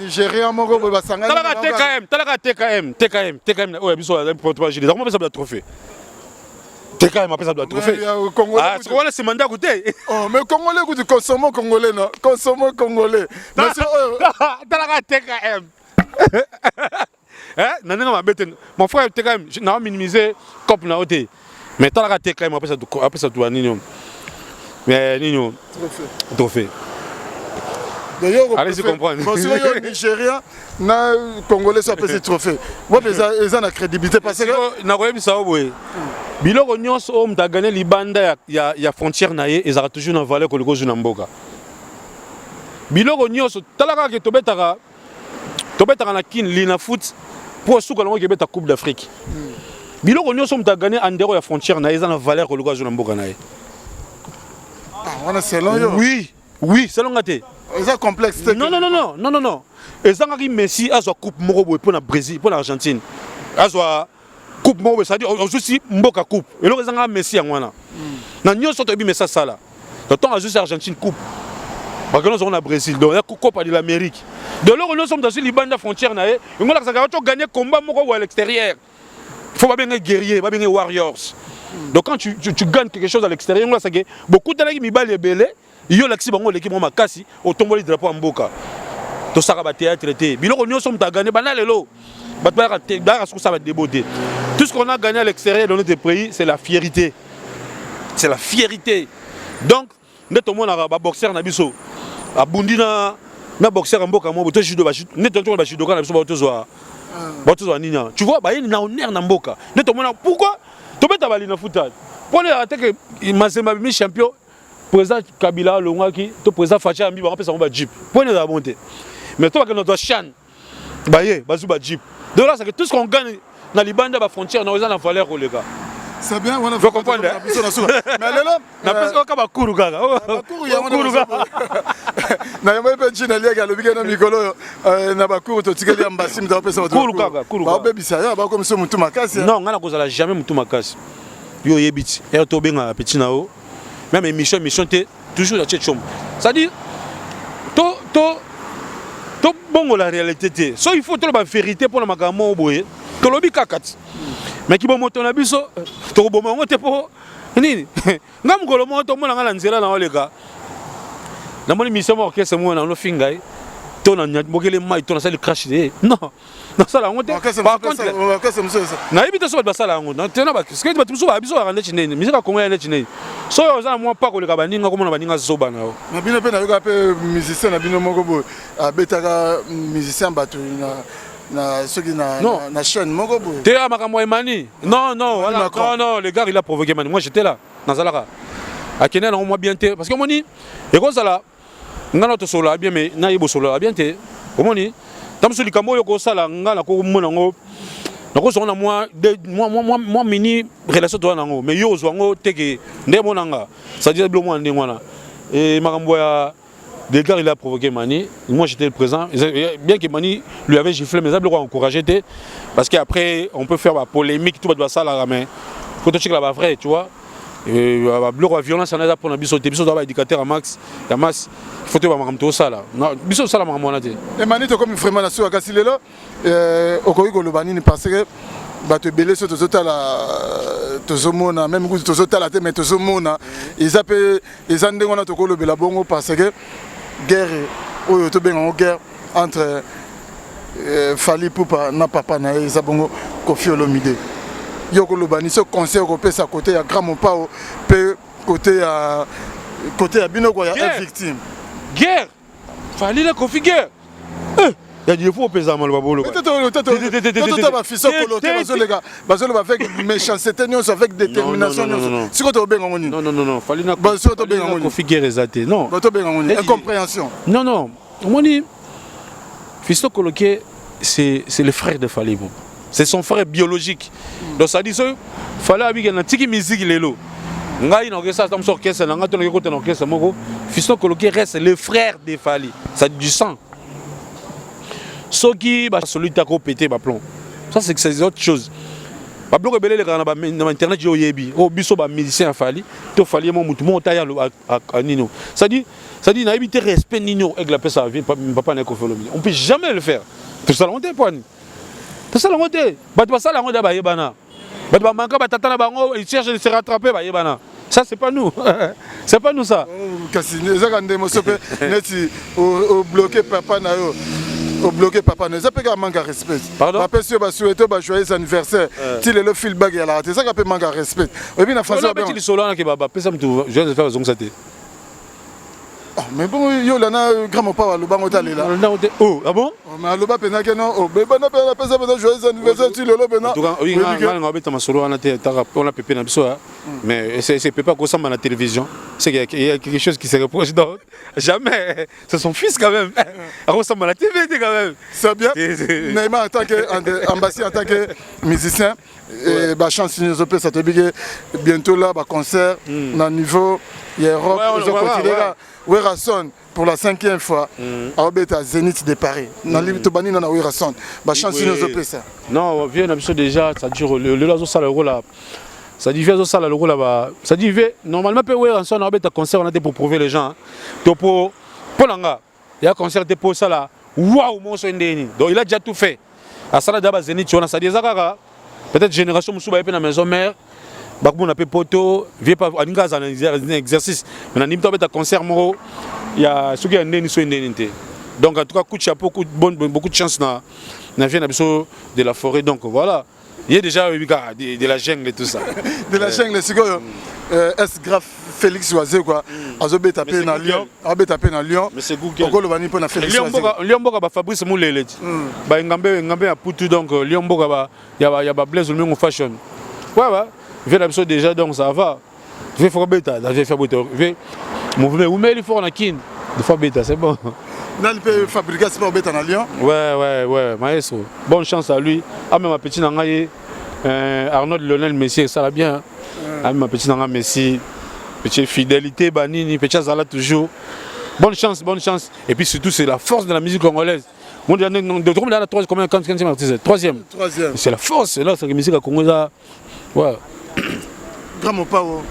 Nigeria, Mongo, Basanga. TKM, ouais, bisous, je dis, comment ça doit trophée? TKM, après ça doit trophée. Ah, c'est quoi c'est mandat goûter? Oh, mais Congolais, goûte, consommons Congolais, non? Consommons Congolais. Monsieur, t'as TKM. Mon frère était quand même, je n'ai minimisé comme na côté. Mais tant que tu quand même après ça doit nino. Mais nino. Trophée. D'ailleurs, allez-y comprendre. Monsieur le Nigérien, na Congolais soit appelé trophée. Moi ils ont la crédibilité parce que na koyebi ça boye. Biloko nyonso o mta gagner libanda ya frontière na ye ezaka toujours na valeur ko le gozu na mboka. Biloko nyonso talaka ke tobetaka na kin lina foot. Pour ceux qui ont gagné la Coupe d'Afrique. Biloko nyonso mta gagné en dehors de la frontière na ezana valeur ko luka zona mboka na ye. Ah, on a selon yo. Oui, selon ngate. C'est complexe. Non. Ezanga ki Messi azwa coupe moko boy pour na Brésil, pour l'Argentine. Azwa coupe moko, ça dit aussi mboka coupe. Et là ezanga Messi en wana. Na nyonso to bi messa sala. Le temps azwa Argentine coupe. Parce que nous sommes au Brésil, donc il y a Coupe de l'Amérique. De là, nous sommes dans une bande de frontières. Nous avons gagné combat à l'extérieur. Il faut pas bien être guerrier, pas bien être warriors. Donc quand tu gagnes quelque chose à l'extérieur, beaucoup de gens qui me battent les bélés, ils ont l'équipe de Makasi, au tombeau du drapeau en Boka. Donc ça va théâtre. Nous sommes gagné, tout ce qu'on a gagné à l'extérieur dans notre pays, c'est la fierté. C'est la fierté. Donc, nous sommes un boxeur. Abundi na boxeur mboka mo boto judo ba neto to ba judo kana biso boto zo nina tu vois ba yini na honneur na mboka neto mona pourquoi to beta bali na futa pone atake Mazemba mi champion président Kabila longaki to président Facha ambi ba pesa ba jeep pone la bonté mais to ba que notre chan ba ye ba zu ba jeep de là c'est que tout ce qu'on gagne na libanda ba frontière na ozana valeur ko lega. C'est bien, on a fait comprendre. Mais là, na pesa ka ba kuru gaga. Bakuru ya wana. Na yamba pe china liga lo bigena mikolo na bakuru to tikeli ambasi mta pesa watu. Kuru gaga. Ba bebisa ya ba comme so mutu makasi. Non, ngana kozala jamais mutu makasi. Yo yebiti. Et to benga petit nao. Même émission te toujours la tête chom. Ça dit to bongo la réalité. So il faut to la vérité pour la magamo boye. To lobi kakati. Mais qui bon moto na biso to bo mongo te po nini ngam golo moto mona ngala nzela na olega na moni mission mo orchestre mo na no fingai ton a mokele mai ton ça le crash non non ça la honte par contre na évite ça ba ça la honte tena ba ce que tu muso ba biso ba rande chinene musique a kongoya chinene so yo za moi pas ko le ka baninga ko mona baninga zoba na o na bino pe na yoka pe musicien na bino moko bo abetaka musicien bato na ceux qui na chaîne moko bo te makambo emani non non non le gars il a provoqué mani moi j'étais là dans Zalaka à Kenya on moi bien te parce que moni et comme ça là ngana to solo bien mais na yebo solo bien te omoni tamso likambo yo ko sala ngana ko mona ngo nako so na moi mini relation to na ngo mais yo zo ngo teke nde mona nga ça dit blo moi ndé ngwana et makambo ya des gars il a provoqué Mani moi j'étais le présent bien que Mani lui avait giflé mais ça bloqué encouragé parce qu'après on peut faire la polémique tout va ça la mais faut te checker là-bas vrai tu vois et la violence en a pour biso doit éducateur à max il faut te voir tout ça là biso ça la maman là et Mani to comme vraiment la sur Gasilelo okoyi kolobani parce que bato belé sur tozomona même goût tozotala te mais tozomona ils appellent ils andé on a to kolobela bongo parce que guerre oyo to benga guerre entre Fally Ipupa na papa na Zabongo Koffi Olomide yoko lobani ce conseil ko pesa côté ya grand pao pe côté ya bino ko ya victime guerre Fally la Koffi guerre il y a des faux pesants mal babolo avec méchanceté avec détermination si ko to benga ngoni non Fally na Koffi guerre exaté non incompréhension non moni Fisto Koloké c'est le frère de Fally Ipupa. C'est son frère biologique. Donc ça dit ça, Fally Ipupa na tiki musique lelo. Ngai na orchestre tam orchestre na ngato na côté na orchestre moko. Fisto Koloké reste le frère de Fally. Ça du sang. Soki ba celui ta ko péter ba plomb. Ça c'est autre chose. Ba bloc belé le kana ba internet yo yebi. O biso ba musicien Fally, to Fally mo mutu mo taya à Nino. Ça dit na éviter respect Nino avec la personne vie papa na Koffi Olomide. On peut jamais le faire. Tout ça la honte point. Tout ça la honte. Ba to ça la honte ba yebana. Ba to manka ba tata na bango il cherche de se rattraper ba yebana. Ça c'est pas nous. C'est pas nous ça. Kasine za kande mo sope neti au bloquer papa na yo. Au bloquer papa na ça peut manque de respect. Pardon. Ba personne ba souhaiter ba joyeux anniversaire. Ti le feedback ya la raté ça peut manque de respect. Et puis na français ba petit solo na ke ba pesa mtu je vais faire zong ça te. Mais bon, yo là na grand papa le bango tali là. Oh, ah bon? Mais le baba pena que non, oh beba na pena pesa pena joyeux anniversaire tu le bena. En tout cas, oui, on a ma solo na te on a pépé na biso mais c'est pépé ko samba na télévision. C'est qu'il y a quelque chose qui se reproche donc jamais. C'est son fils quand même. Il ressemble à la TV quand même. C'est bien. Neymar en tant que ambassadeur en tant que musicien et ba chance signer zo ça te bige bientôt là ba concert na niveau Europe ils ont continué là Werason pour la 5e fois à Obeta Zénith de Paris. Dans le Tobani na Werason ba chance signer zo ça. Non, vient na biso déjà ça dure le lazo ça le rôle là. Ça dit ça le rôle là-bas. Ça dit normalement pe Werason na Obeta concert on a été pour prouver les gens. To pour langa. Il y a concert pour ça là. Waouh mon so ndeni. Donc il a déjà tout fait. À ça là d'abord Zénith on a ça des zakaka. Peut-être génération musuba epena maison mère. Bakbou na pe poto, vieux pas aninga za exercice. Mais na nimto beta concert moro, il y a ceux qui ont ndeni so ndeni. Donc en tout cas coup de chapeau, beaucoup de chance na vient abiso de la forêt donc voilà. Il y a déjà de la jungle et tout ça. De la jungle c'est quoi est grave Félix Oisé quoi. Azobe tapé na Lyon, azobe tapé na Lyon. Mais c'est Google. Pourquoi le bani pour na Félix Oisé. Lyon boka ba Fabrice Moulele. Ba ngambe a putu donc Lyon boka ba y a ba Blaise Lumengo fashion. Ouais. Vient l'absolu déjà donc ça va. Je vais faire bêta, je vais faire bêta. Je vais mouvement, mais il faut en kin. De faire bêta, c'est bon. Là il peut fabriquer ce bêta à Lyon. Ouais, maestro. Bonne chance à lui. Ah mais ma petite nangaye Arnold Lionel Messi ça va bien. Ah ma petite nangaye Messi. Petite fidélité banini, petite zala toujours. Bonne chance. Et puis surtout c'est la force de la musique congolaise. Mon dernier de combien la troisième combien 15e artiste troisième. C'est la force là c'est la musique congolaise. Ouais. Grand Pao,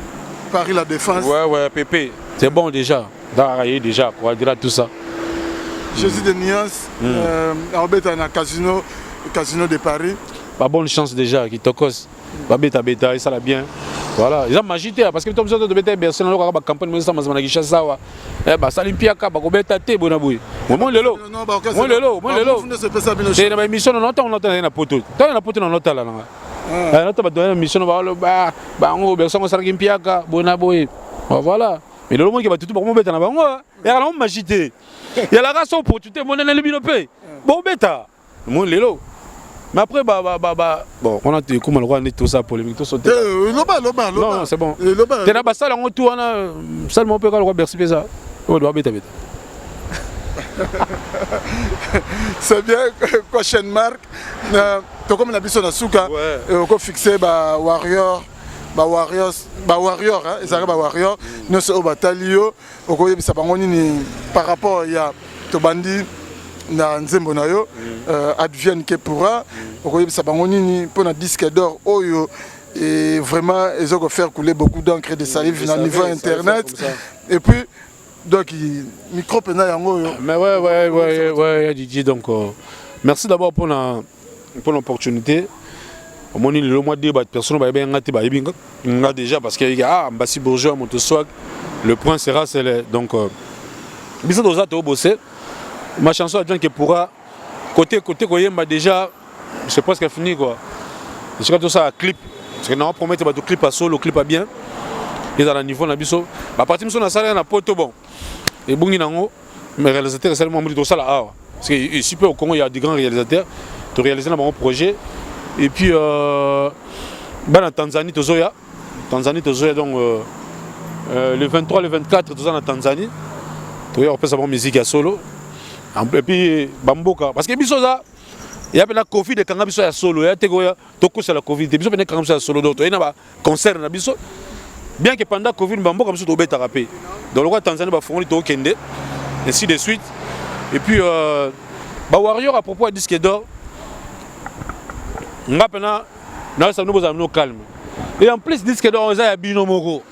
Paris la défense. Ouais, Pépé, c'est bon déjà. D'arrailler déjà, pour dire tout ça. Jésus de Nuance, Arbeta na casino de Paris. Bah, bonne chance déjà, qui te cause. Bah, bêta, et ça va bien. Voilà, ils ont magité parce que tout le monde de bêter bercer dans la campagne mais ça m'a dit ça wa. Eh bah ça limpia ka ba ko beta te bona boy. Moi lelo. Moi lelo. C'est une émission on entend na poto. Tant na poto na nota là na. Ah nota ba donner mission ba on bercer on sara limpia ka bona boy. Voilà. Mais le monde qui va tout pour beta na ba ngo. Et alors on magité. Il y a la race opportunité mon na libino pe. Bon beta. Moi lelo. Mais après, bon, on a dit comment on a tout ça polémique, tout ça. Non, c'est bon. T'es là, ça, on a tout, on a seulement peut le Bercy ça. On doit bêter. C'est bien, prochaine marque. Tu comme la bison à Souka, on a fixé Warrior, Warrior, ils arrivent à Warrior, nous sommes au Batalio, on a ça par rapport à Tobandi. Na nzembo na yo advienne que pourra okoyebisa bango nini pour na disque d'or oyo et vraiment ils ont faire couler beaucoup d'encre de salive au niveau internet et puis donc micro pena yango yo. Mais ouais Didier, donc merci d'abord pour l'opportunité. Au moins le mois de débat personne va bien ngati ba yebinga nga déjà parce que Mbassi Bourgeois Montoswag le point sera c'est donc biso doza to bosser. Ma chanson advient que pourra côté Koyemba déjà c'est presque fini quoi. Je crois tout ça à clip parce que non promettre ba clip à solo clip à bien et dans le niveau na biso ba partie biso na sala na poto bon et bungi nango mais réalisateur seulement tout ça là parce que ici au Congo il y a des grands réalisateurs to réaliser dans mon projet et puis ba na Tanzanie tozoya donc le 23 le 24 tout ça na Tanzanie to on peut savoir musique à solo. Et puis Bamboka parce que bisoza il y a la Covid de kanga biso ya solo ya tegoya toko c'est la Covid biso pene kanga biso ya solo d'autres il y a ba concert na biso bien que pendant Covid Bamboka biso to beta rapé dans le roi Tanzanie ba fongoli to kende ainsi de suite et puis ba Warrior à propos de disque d'or ngapena na ça nous besoin calme et en plus disque d'or ça ya bino moko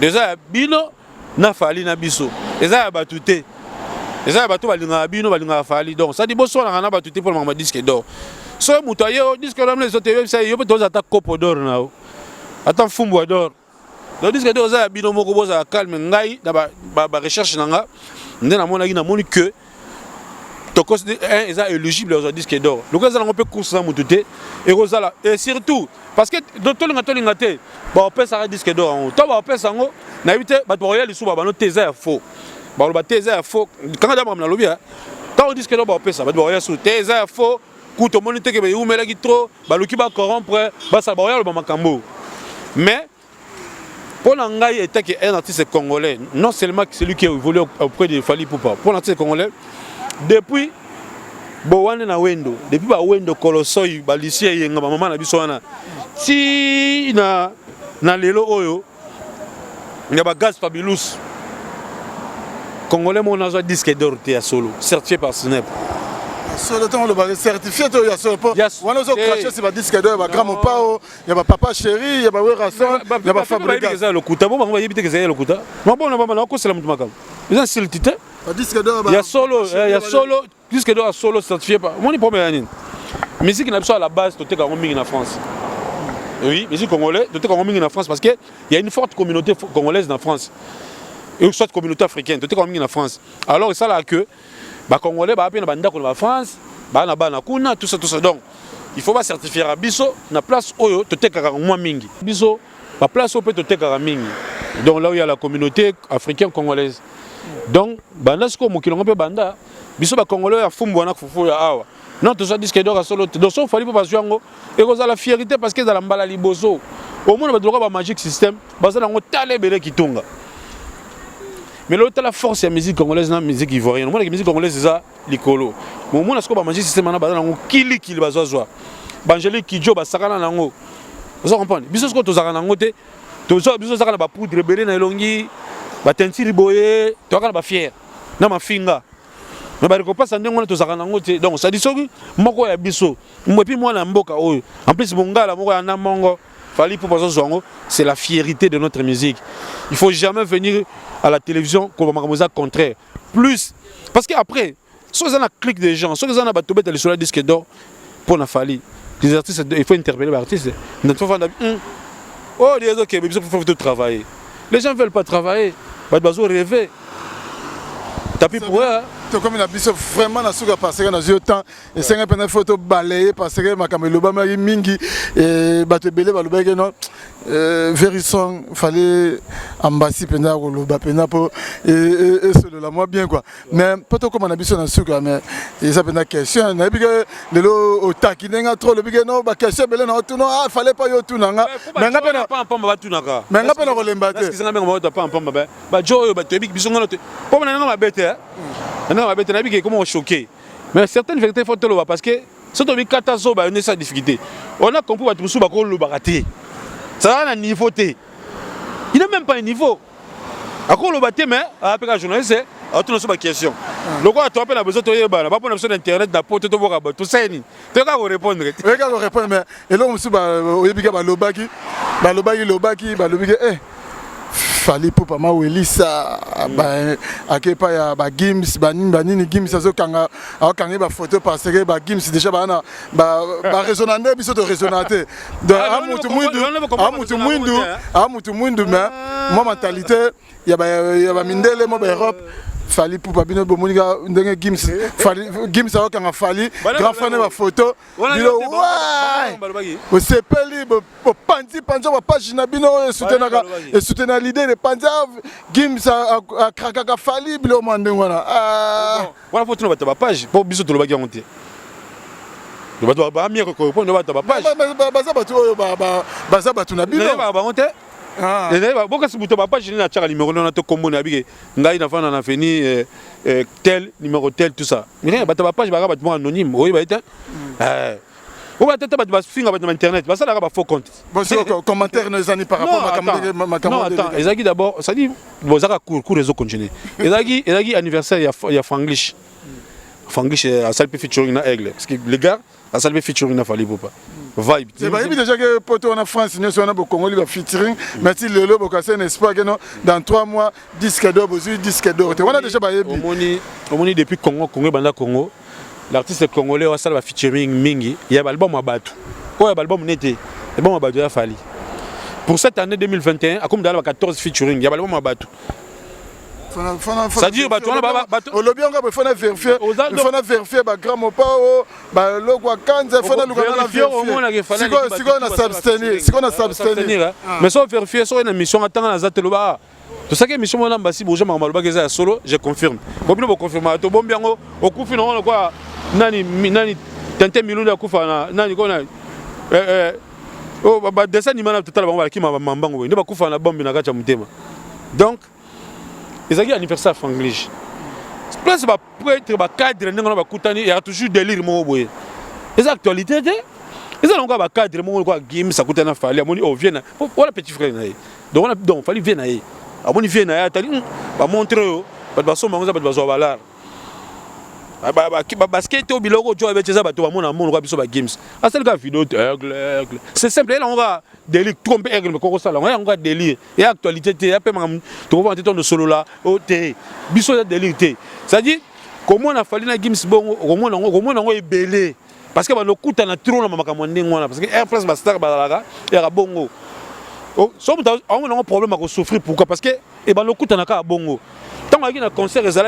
déjà bino na fali na biso eza ya batute. Et ça, balinga fali donc ça dit bon soit on a battu pour le disque d'or. So mutaye disque d'or les autres ça yo peut attaque copo d'or na. Attends fumbo d'or. Le disque d'or ça bino moko boza calme ngai na ba recherche nanga. Ndena mona na moni que toko ils sont éligibles aux disques d'or. Le cas on peut course ça mutute et surtout parce que docteur linga te ba opé ça disque d'or en to ba opé ça ngo na éviter ba to royal sous ba no teza faux. Bah le baptême est faux. Quand on a lobby, quand on dit que l'on ça, bah le sous thèse est faux. Quand on monite que bah où met la guitare, bah le qui va corrompre, bah ça va le macambo. Mais pour l'angai était un artiste congolais, non seulement celui qui a évolué auprès de Fally Ipupa. Pour l'artiste congolais, depuis Bowane na Wendo, depuis ba Wendo Kolosoi, ba lycée yenga ba maman na biso wana. Si na lelo oyo, il y a ba Gaz Fabulous. Congolais, mon agent disque d'or à solo, certifié par Snap. Solo, le certifié, il y a solo. On a craché sur le disque d'or, il y a Grand Pao, il y a Papa Chéri, il y a Rasson, il y a Fabrice. Il y a le Kouta, bon, on va y éviter que ça y ait le Kouta. Mais bon, on va encore c'est la Moutoumaka. Il y a un titre. Il y a solo, disque d'or à solo certifié par. Moi, je promets rien. Musique n'a pas à la base, tu es en France. Oui, musique congolaise, tu es en France parce qu'il y a une forte communauté congolaise en France. Et soit communauté africaine, tout est comme en France. Alors ça là que les Congolais bah appeler banda en France, bah na bana kuna tout ça. Donc il faut pas certifier à biso na place oyo tout est comme moi mingi. Biso la place oyo tout est comme mingi. Donc là où il y a la communauté africaine congolaise. Donc banda ce comme kilongo pe banda biso ba Congolais ya fumbo na fufu ya awa. Non tout ça disque d'or à solo. Donc ça fallait pas yango et cause la fierté parce que dans la mbala liboso. Au moins ba droit ba magic system, ba ça ngo talé belé kitunga. Mais l'autre la force de la musique congolaise, la musique ivoirienne. Moi la musique congolaise c'est ça, l'écolo. Mais moi ce que ba magic system na bazana ngo kili bazoa. Bangélique Kidjo ba sakana nango. Vous comprenez? Biso ce que tozaka nango te. Biso sakana ba poudre belé na elongi, ba tentiri boye, tozaka ba fier. Na ma finga. Mais ba rekopa sa ndenge na tozaka nango te. Donc ça dit soki moko ya biso. Moi puis moi na mboka oyo. En plus mongala moko ya na mongo. Fally Ipupa c'est la fierté de notre musique. Il ne faut jamais venir à la télévision comme on contraire. Plus, parce qu'après, si on a un clic des gens, si on a un sur le disque d'or pour la Fally, les artistes, il faut interpeller les artistes. Oh, les autres, il faut travailler. Les gens ne veulent pas travailler. Ils doivent rêver. Tapis pour eux. Comme il a dit, vraiment, parce que dans le temps, et c'est un photo balayé parce que ma caméra Obama mingi et batebele balobeke non very song fallait ambassi pena ko loba pena pour et c'est la moi bien quoi. Mais pas tout comme on a dit sur le sucre mais ils a pena question na bi que lelo au takinenga trop le bi non ba question belé na tout non ah fallait pas yo tout nanga mais nga pena pas en pamba ba tout nanga mais nga pena ko lembate parce que ça nga nga pas en pamba ba jo yo ba tebi biso ngana te pour na nga ba bête non, mais comment on choqué. Mais certaines vérités, il faut te le voir parce que si on a 14 ans, on a sa difficulté. On a compris que tout le baraté. Ça a un niveau. Il n'a même pas un niveau. À quoi le bâté, mais après la journaliste, on a une question. Le quoi, tu as besoin de te dire, on a besoin d'internet, d'apporter tout voir, tout ça. Tu vas répondre. Tu vas répondre, mais et là, on se bat, on y a lobaki, fali pour ma Elisa à quel pas ya ba Gims banini Gims azo kanga ba photo parce que ba Gims déjà ba résonner biso de résonner donc amutu mwindu mais moi mentalité ya ba mindele mo ba Europe fali pour babino bomonika ndenge Gims azo kanga fali grand fan ba photo bilo ouais o sepeli bo panzi panzo ba page na bino et soutenir l'idée de panza Gims a krakaka fali bilo mandengwana voilà faut trouver ta page pour biso to lo baki honte le bato ba mieux ko répondre le bato ba page baza batu na bino ba honte et là beaucoup si buto ba page na tchaka numéro na to kombo na bige ngai na fana na fini tel numéro tel tout ça mais bato ba page ba bato anonyme oui ba été on va peut-être pas finir avec internet parce que là il faut compte bon commentaire nos amis par rapport à ma non attends ezaki d'abord ça dit bon ça court réseau continuer ezaki anniversaire il y a Franglish a salpé featuring na Aigle parce que les gars a salpé featuring na Fali Poupa vibe c'est pas déjà que poto en France nous on a beaucoup Congolais va featuring mais si le lobo c'est un espoir que non dans 3 mois disque d'or on a déjà au moni depuis Congo banda Congo l'artiste congolais a salva featuring mingi il y a l'album Abatu quoi l'album n'était l'album Abatu a fallu pour cette année 2021 à comme dans 14 featuring il y a l'album Abatu ça dit Abatu au lobby on va faire vérifier ba grand mopa ba logwa kanza fona lugana vérifier si on a s'abstenir mais ça vérifier sur une émission attend na zateloba tout ça que mission mon ambassadeur bouger ma maloba que solo je confirme bon bien confirmer to bon bien au coup finalement quoi nani tente miluni ya kufa nani kona ba dessin nimana total ba ki mambango nde ba kufa na bombi na kacha mutema donc ezaki anniversaire Franglish place ba prêtre ba cadre ndenge ba kutani il y a toujours délire mo boye les actualités ils ont encore ba cadre mo quoi game ça kutana fali amoni oh vienne voilà petit frère naï donc fali vienne naï amoni vienne naï tali ba montrer ba so mango ba zo balar basket au biloko tu avec ça bato mon amour biso ba games asel ka vidéo aigle c'est simple là on va délire tromper aigle mais ko ça là on va délire et actualité té après tu vois ton de solo là o té biso ya délire té ça dit comment on a fallu na games bon comment on est belé parce que ba no kuta na trop na makambo ndengwana parce que air place ba star ba la ya bongo so on a un problème à souffrir pourquoi parce que et ba no kuta na ka bongo tant qu'il y a un concert, il y a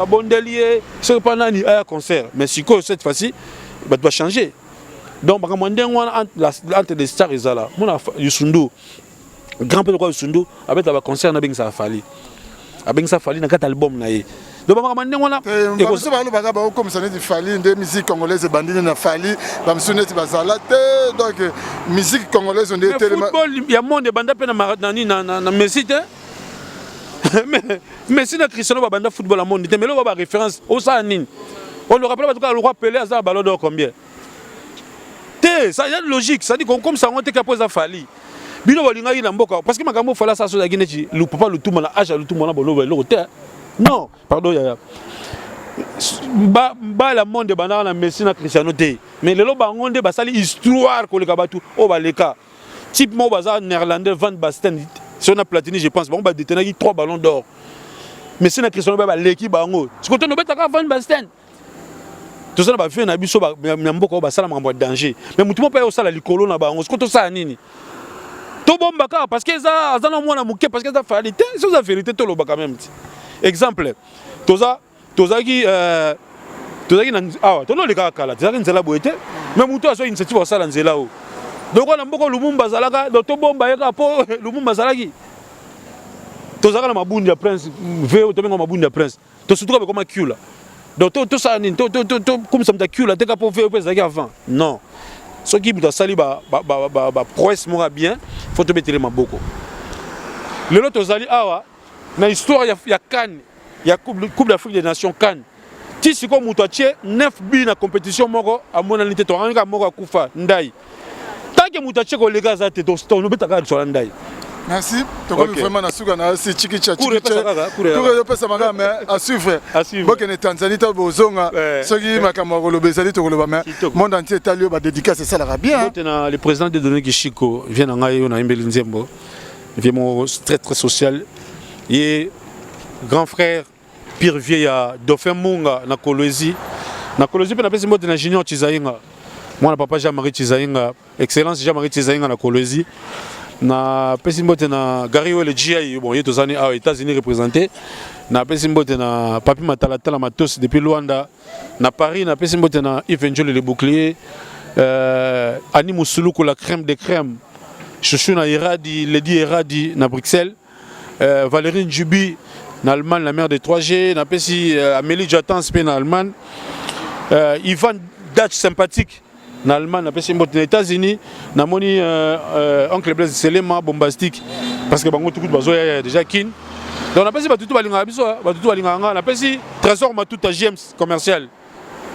un bon délire, c'est pas un concert. Mais si cette fois-ci, il doit changer. Donc, entre les stars, il y a Youssundou, grand peu de Youssundou, avec un concert, il y a Fali. Avec un Fali, il y a un album. Donc, comme ça dit Fali, des musiques congolaises bandines na Fali, la musique bazalate, donc musique congolaise on dit football, il y a monde de banda pe na Messi. Mais si Cristiano Babanda football à monde, mais là on va référence au Sanin. On le rappelle en tout cas le roi Pelé a un ballon d'or combien? Ça y a une logique, ça dit comme ça on était capable de Fali. Bino walinga ina mboka parce que makambo fala ça so da Guinée, le papa le tout mana âge le tout mana bolo le terre. Non, pardon ya. Ba la monde banda na Messi na Cristiano té. Mais le loba ngonde ba sali histoire ko le kabatu o ba leka. Type mo baza néerlandais Van Basten. Si on a Platini, je pense, on va détenir 3 ballons d'or. Mais si on a Cristiano Ronaldo, l'équipe bango. Tu connais le bête à Van Basten. Tout ça va faire un abisso, mais il y a beaucoup de danger. Mais tout le monde peut aller au salle à l'écolo na bango. Tu connais ça nini? To bomba ka parce que ça na mwana muke parce que ça vérité, c'est la vérité to loba quand même. Exemple, tozaki na ah, to no le kala, tozaki nzela boete, mais muto aso initiative wa sala nzela o. Donc on a mboko Lumumba zalaka, donc to bomba yaka po Lumumba zalaki. Tozaka na mabundi ya prince, veo to benga mabundi ya prince. To surtout comme Kula. Donc to ça ni to comme ça mta Kula te ka po veo pesa avant. Non. Ce qui doit salir prouesse mora bien, faut te mettre les maboko. Le lot tozali awa na histoire ya Cannes, ya Coupe d'Afrique des Nations Cannes. Ti siko muto atie 9 bi na compétition moko amona nité to ranga moko akufa ndai. Tant que muto atie ko lega za te to no betaka so ndai. Merci. Donc vraiment na suka na si chikicha chikicha. Kure yo pesa manga mais à suivre. Boke ne Tanzanie to bozonga soki makamwa ko lobezali to ko loba mais monde entier talio ba dédicace ça la bien. Maintenant le président de Donné Kishiko vient na ngai na Mbeli Nzembo. Vraiment très très social. Et grand frère pire vieux ya Dauphin Munga na Kolwezi. Na Kolwezi pe na pesi mbote na Junior Chizainga. Moi na papa Jean-Marie Chizainga, excellence Jean-Marie Chizainga na Kolwezi. Na pesi mbote na Gary Wele GI bon yeto zani aux États-Unis représenté. Na pesi mbote na Papi Matala Tala Matos depuis Luanda. Na Paris na pesi mbote na Yves Njoli le bouclier. Ani Musuluku la crème de crème. Chouchou na Iradi, Lady Iradi na Bruxelles. Valérie Njubi na Allemagne, la mère de 3G. Na pesi Amélie Jatans pe na Allemagne. Ivan Dutch sympathique na Allemagne, na pesi mbote na États-Unis. Na moni oncle Blaise Selema bombastique parce que bango tout bazo ya déjà kin. Donc na pesi ba tutu balinga biso, ba tutu balinga nga na pesi Trésor Matuta GM commercial.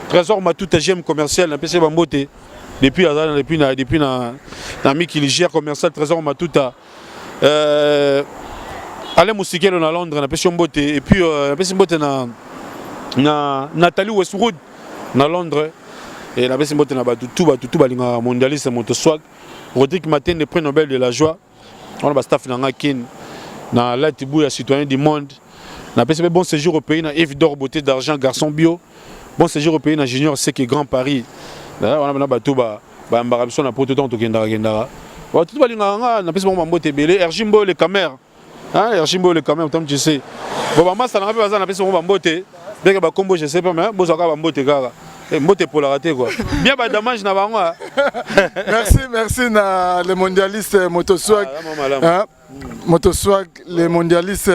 Trésor Matuta GM commercial na pesi ba mbote depuis na Miki gère commercial Trésor Matuta. Alain Mousikelo na Londres na pesi mbote et puis na pesi mbote na Nathalie Westwood na Londres. Et la pesi mbote na batutu balinga mondialiste Motoswag. Rodrigue Matin, le prix Nobel de la joie. On a staff na Kin na Latibou ya citoyen du monde. Na pesi bon séjour au pays na Yves d'or beauté d'argent garçon bio. Bon séjour au pays na Junior Sec Grand Paris. On a batu ba embarabison na poto to kendara. Batutu balinga na pesi bon mbote belé Erjimbo le camer. Hein Erjimbo le camer tam tu sais. Bon ba masa na pesi na pesi bon mbote. Beka ba combo je sais pas mais bozaka ba mbote kaka. Mbote pour la rater quoi. Bien ba dommage na bango. Merci na les mondialistes Motoswag. Hein? Motoswag les mondialistes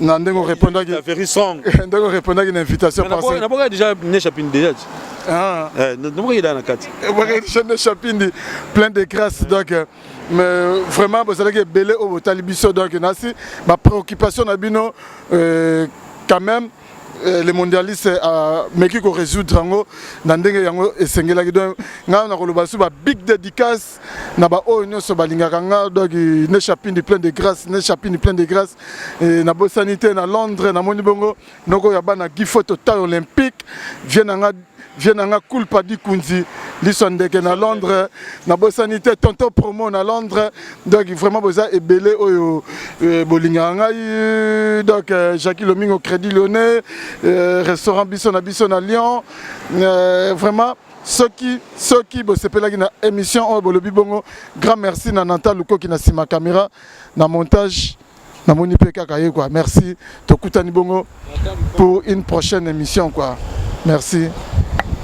na ndengo répondre à very strong. Ndengo répondre à une invitation passée. Na pas déjà né chapine déjà. Ah, non il est dans la carte. Ouais, chapine plein de grâce donc mais vraiment vous allez belé au talibiso donc nasi ma préoccupation na bino quand même les mondialistes mais qui résoudre yango na ndenge yango esengelaki donc nga na koloba su ba big dédicace na ba o nyonso balingaka nga donc ne chapine plein de grâce et na bo sanité na Londres na moni bongo noko ya bana gifo total olympique viens nga cool pas di kunzi lisondeke na Londres na bo sanité tonton promo na Londres donc vraiment boza ebelé oyo bolinga nga donc Jackie Lomingo Crédit Lyonnais restaurant biso na Lyon vraiment ceux qui bosepelaki na émission oyo bolobi bongo grand merci na Nanta Luko qui na sima caméra na montage na moni pe kaka ye quoi merci tokutani bongo pour une prochaine émission quoi merci.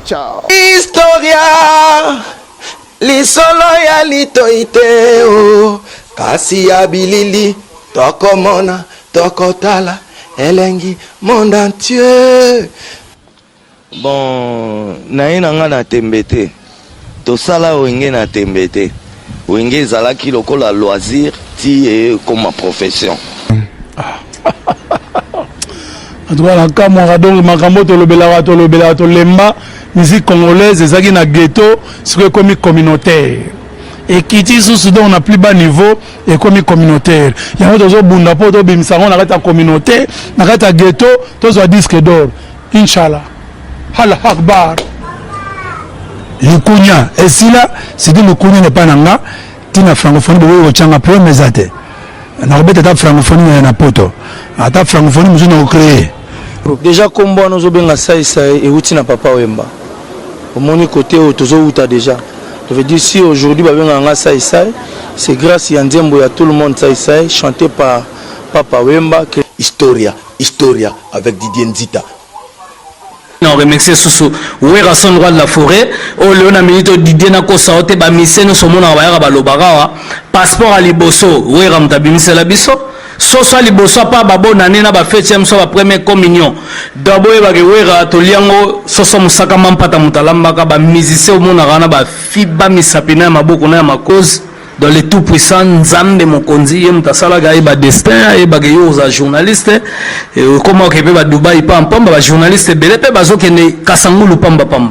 Ciao. Historia lisolo ya litoite o kasi ya bilili tokomona tokotala elengi monde entier. Bon naina nga na tembete tosala wenge na tembete wenge ezalaki lokola loisir ti comme profession. La caméra donc makambo to lobela to lemba musique congolaise ezaki na ghetto c'est comme communautaire et kiti sous donc on a plus bas niveau et comme communautaire il y a d'autres bunda po to bimsango na kata communautaire na kata ghetto to zo disque d'or inchallah Allah akbar Lukunya et si là c'est que Lukunya n'est pas nanga tina francophonie bo changa pro mezate na robeta ta francophonie na poto ata francophonie muzo na créer déjà combo nous obenga saïsa et outi na papa wemba au moni côté tozo uta déjà Ça veut dire si aujourd'hui c'est grâce à Ndiembo et à tout le monde chanté par Papa Wemba. Historia avec Didier Nzita. On remercie Soso. Ouera son roi de la forêt. Oh Léona Minito Didier Nako Saote ba miseno somona ba ba lobarawa. Passeport à Liboso. Ouera mtabimise la biso. Soso à Liboso pa babo nanena ba fête so ba première communion. D'abord ba ouera to liango soso musaka mampata mutalamba ka ba musicien omona kana ba fiba misapina maboko na makoz. Dans les tout puissants Nzambe Mokonzi Mtasala Gaïba Destin et Bagayo aux journalistes comment que ba Dubaï pam pam ba journaliste belé pe bazo kene Kasangulu pamba pam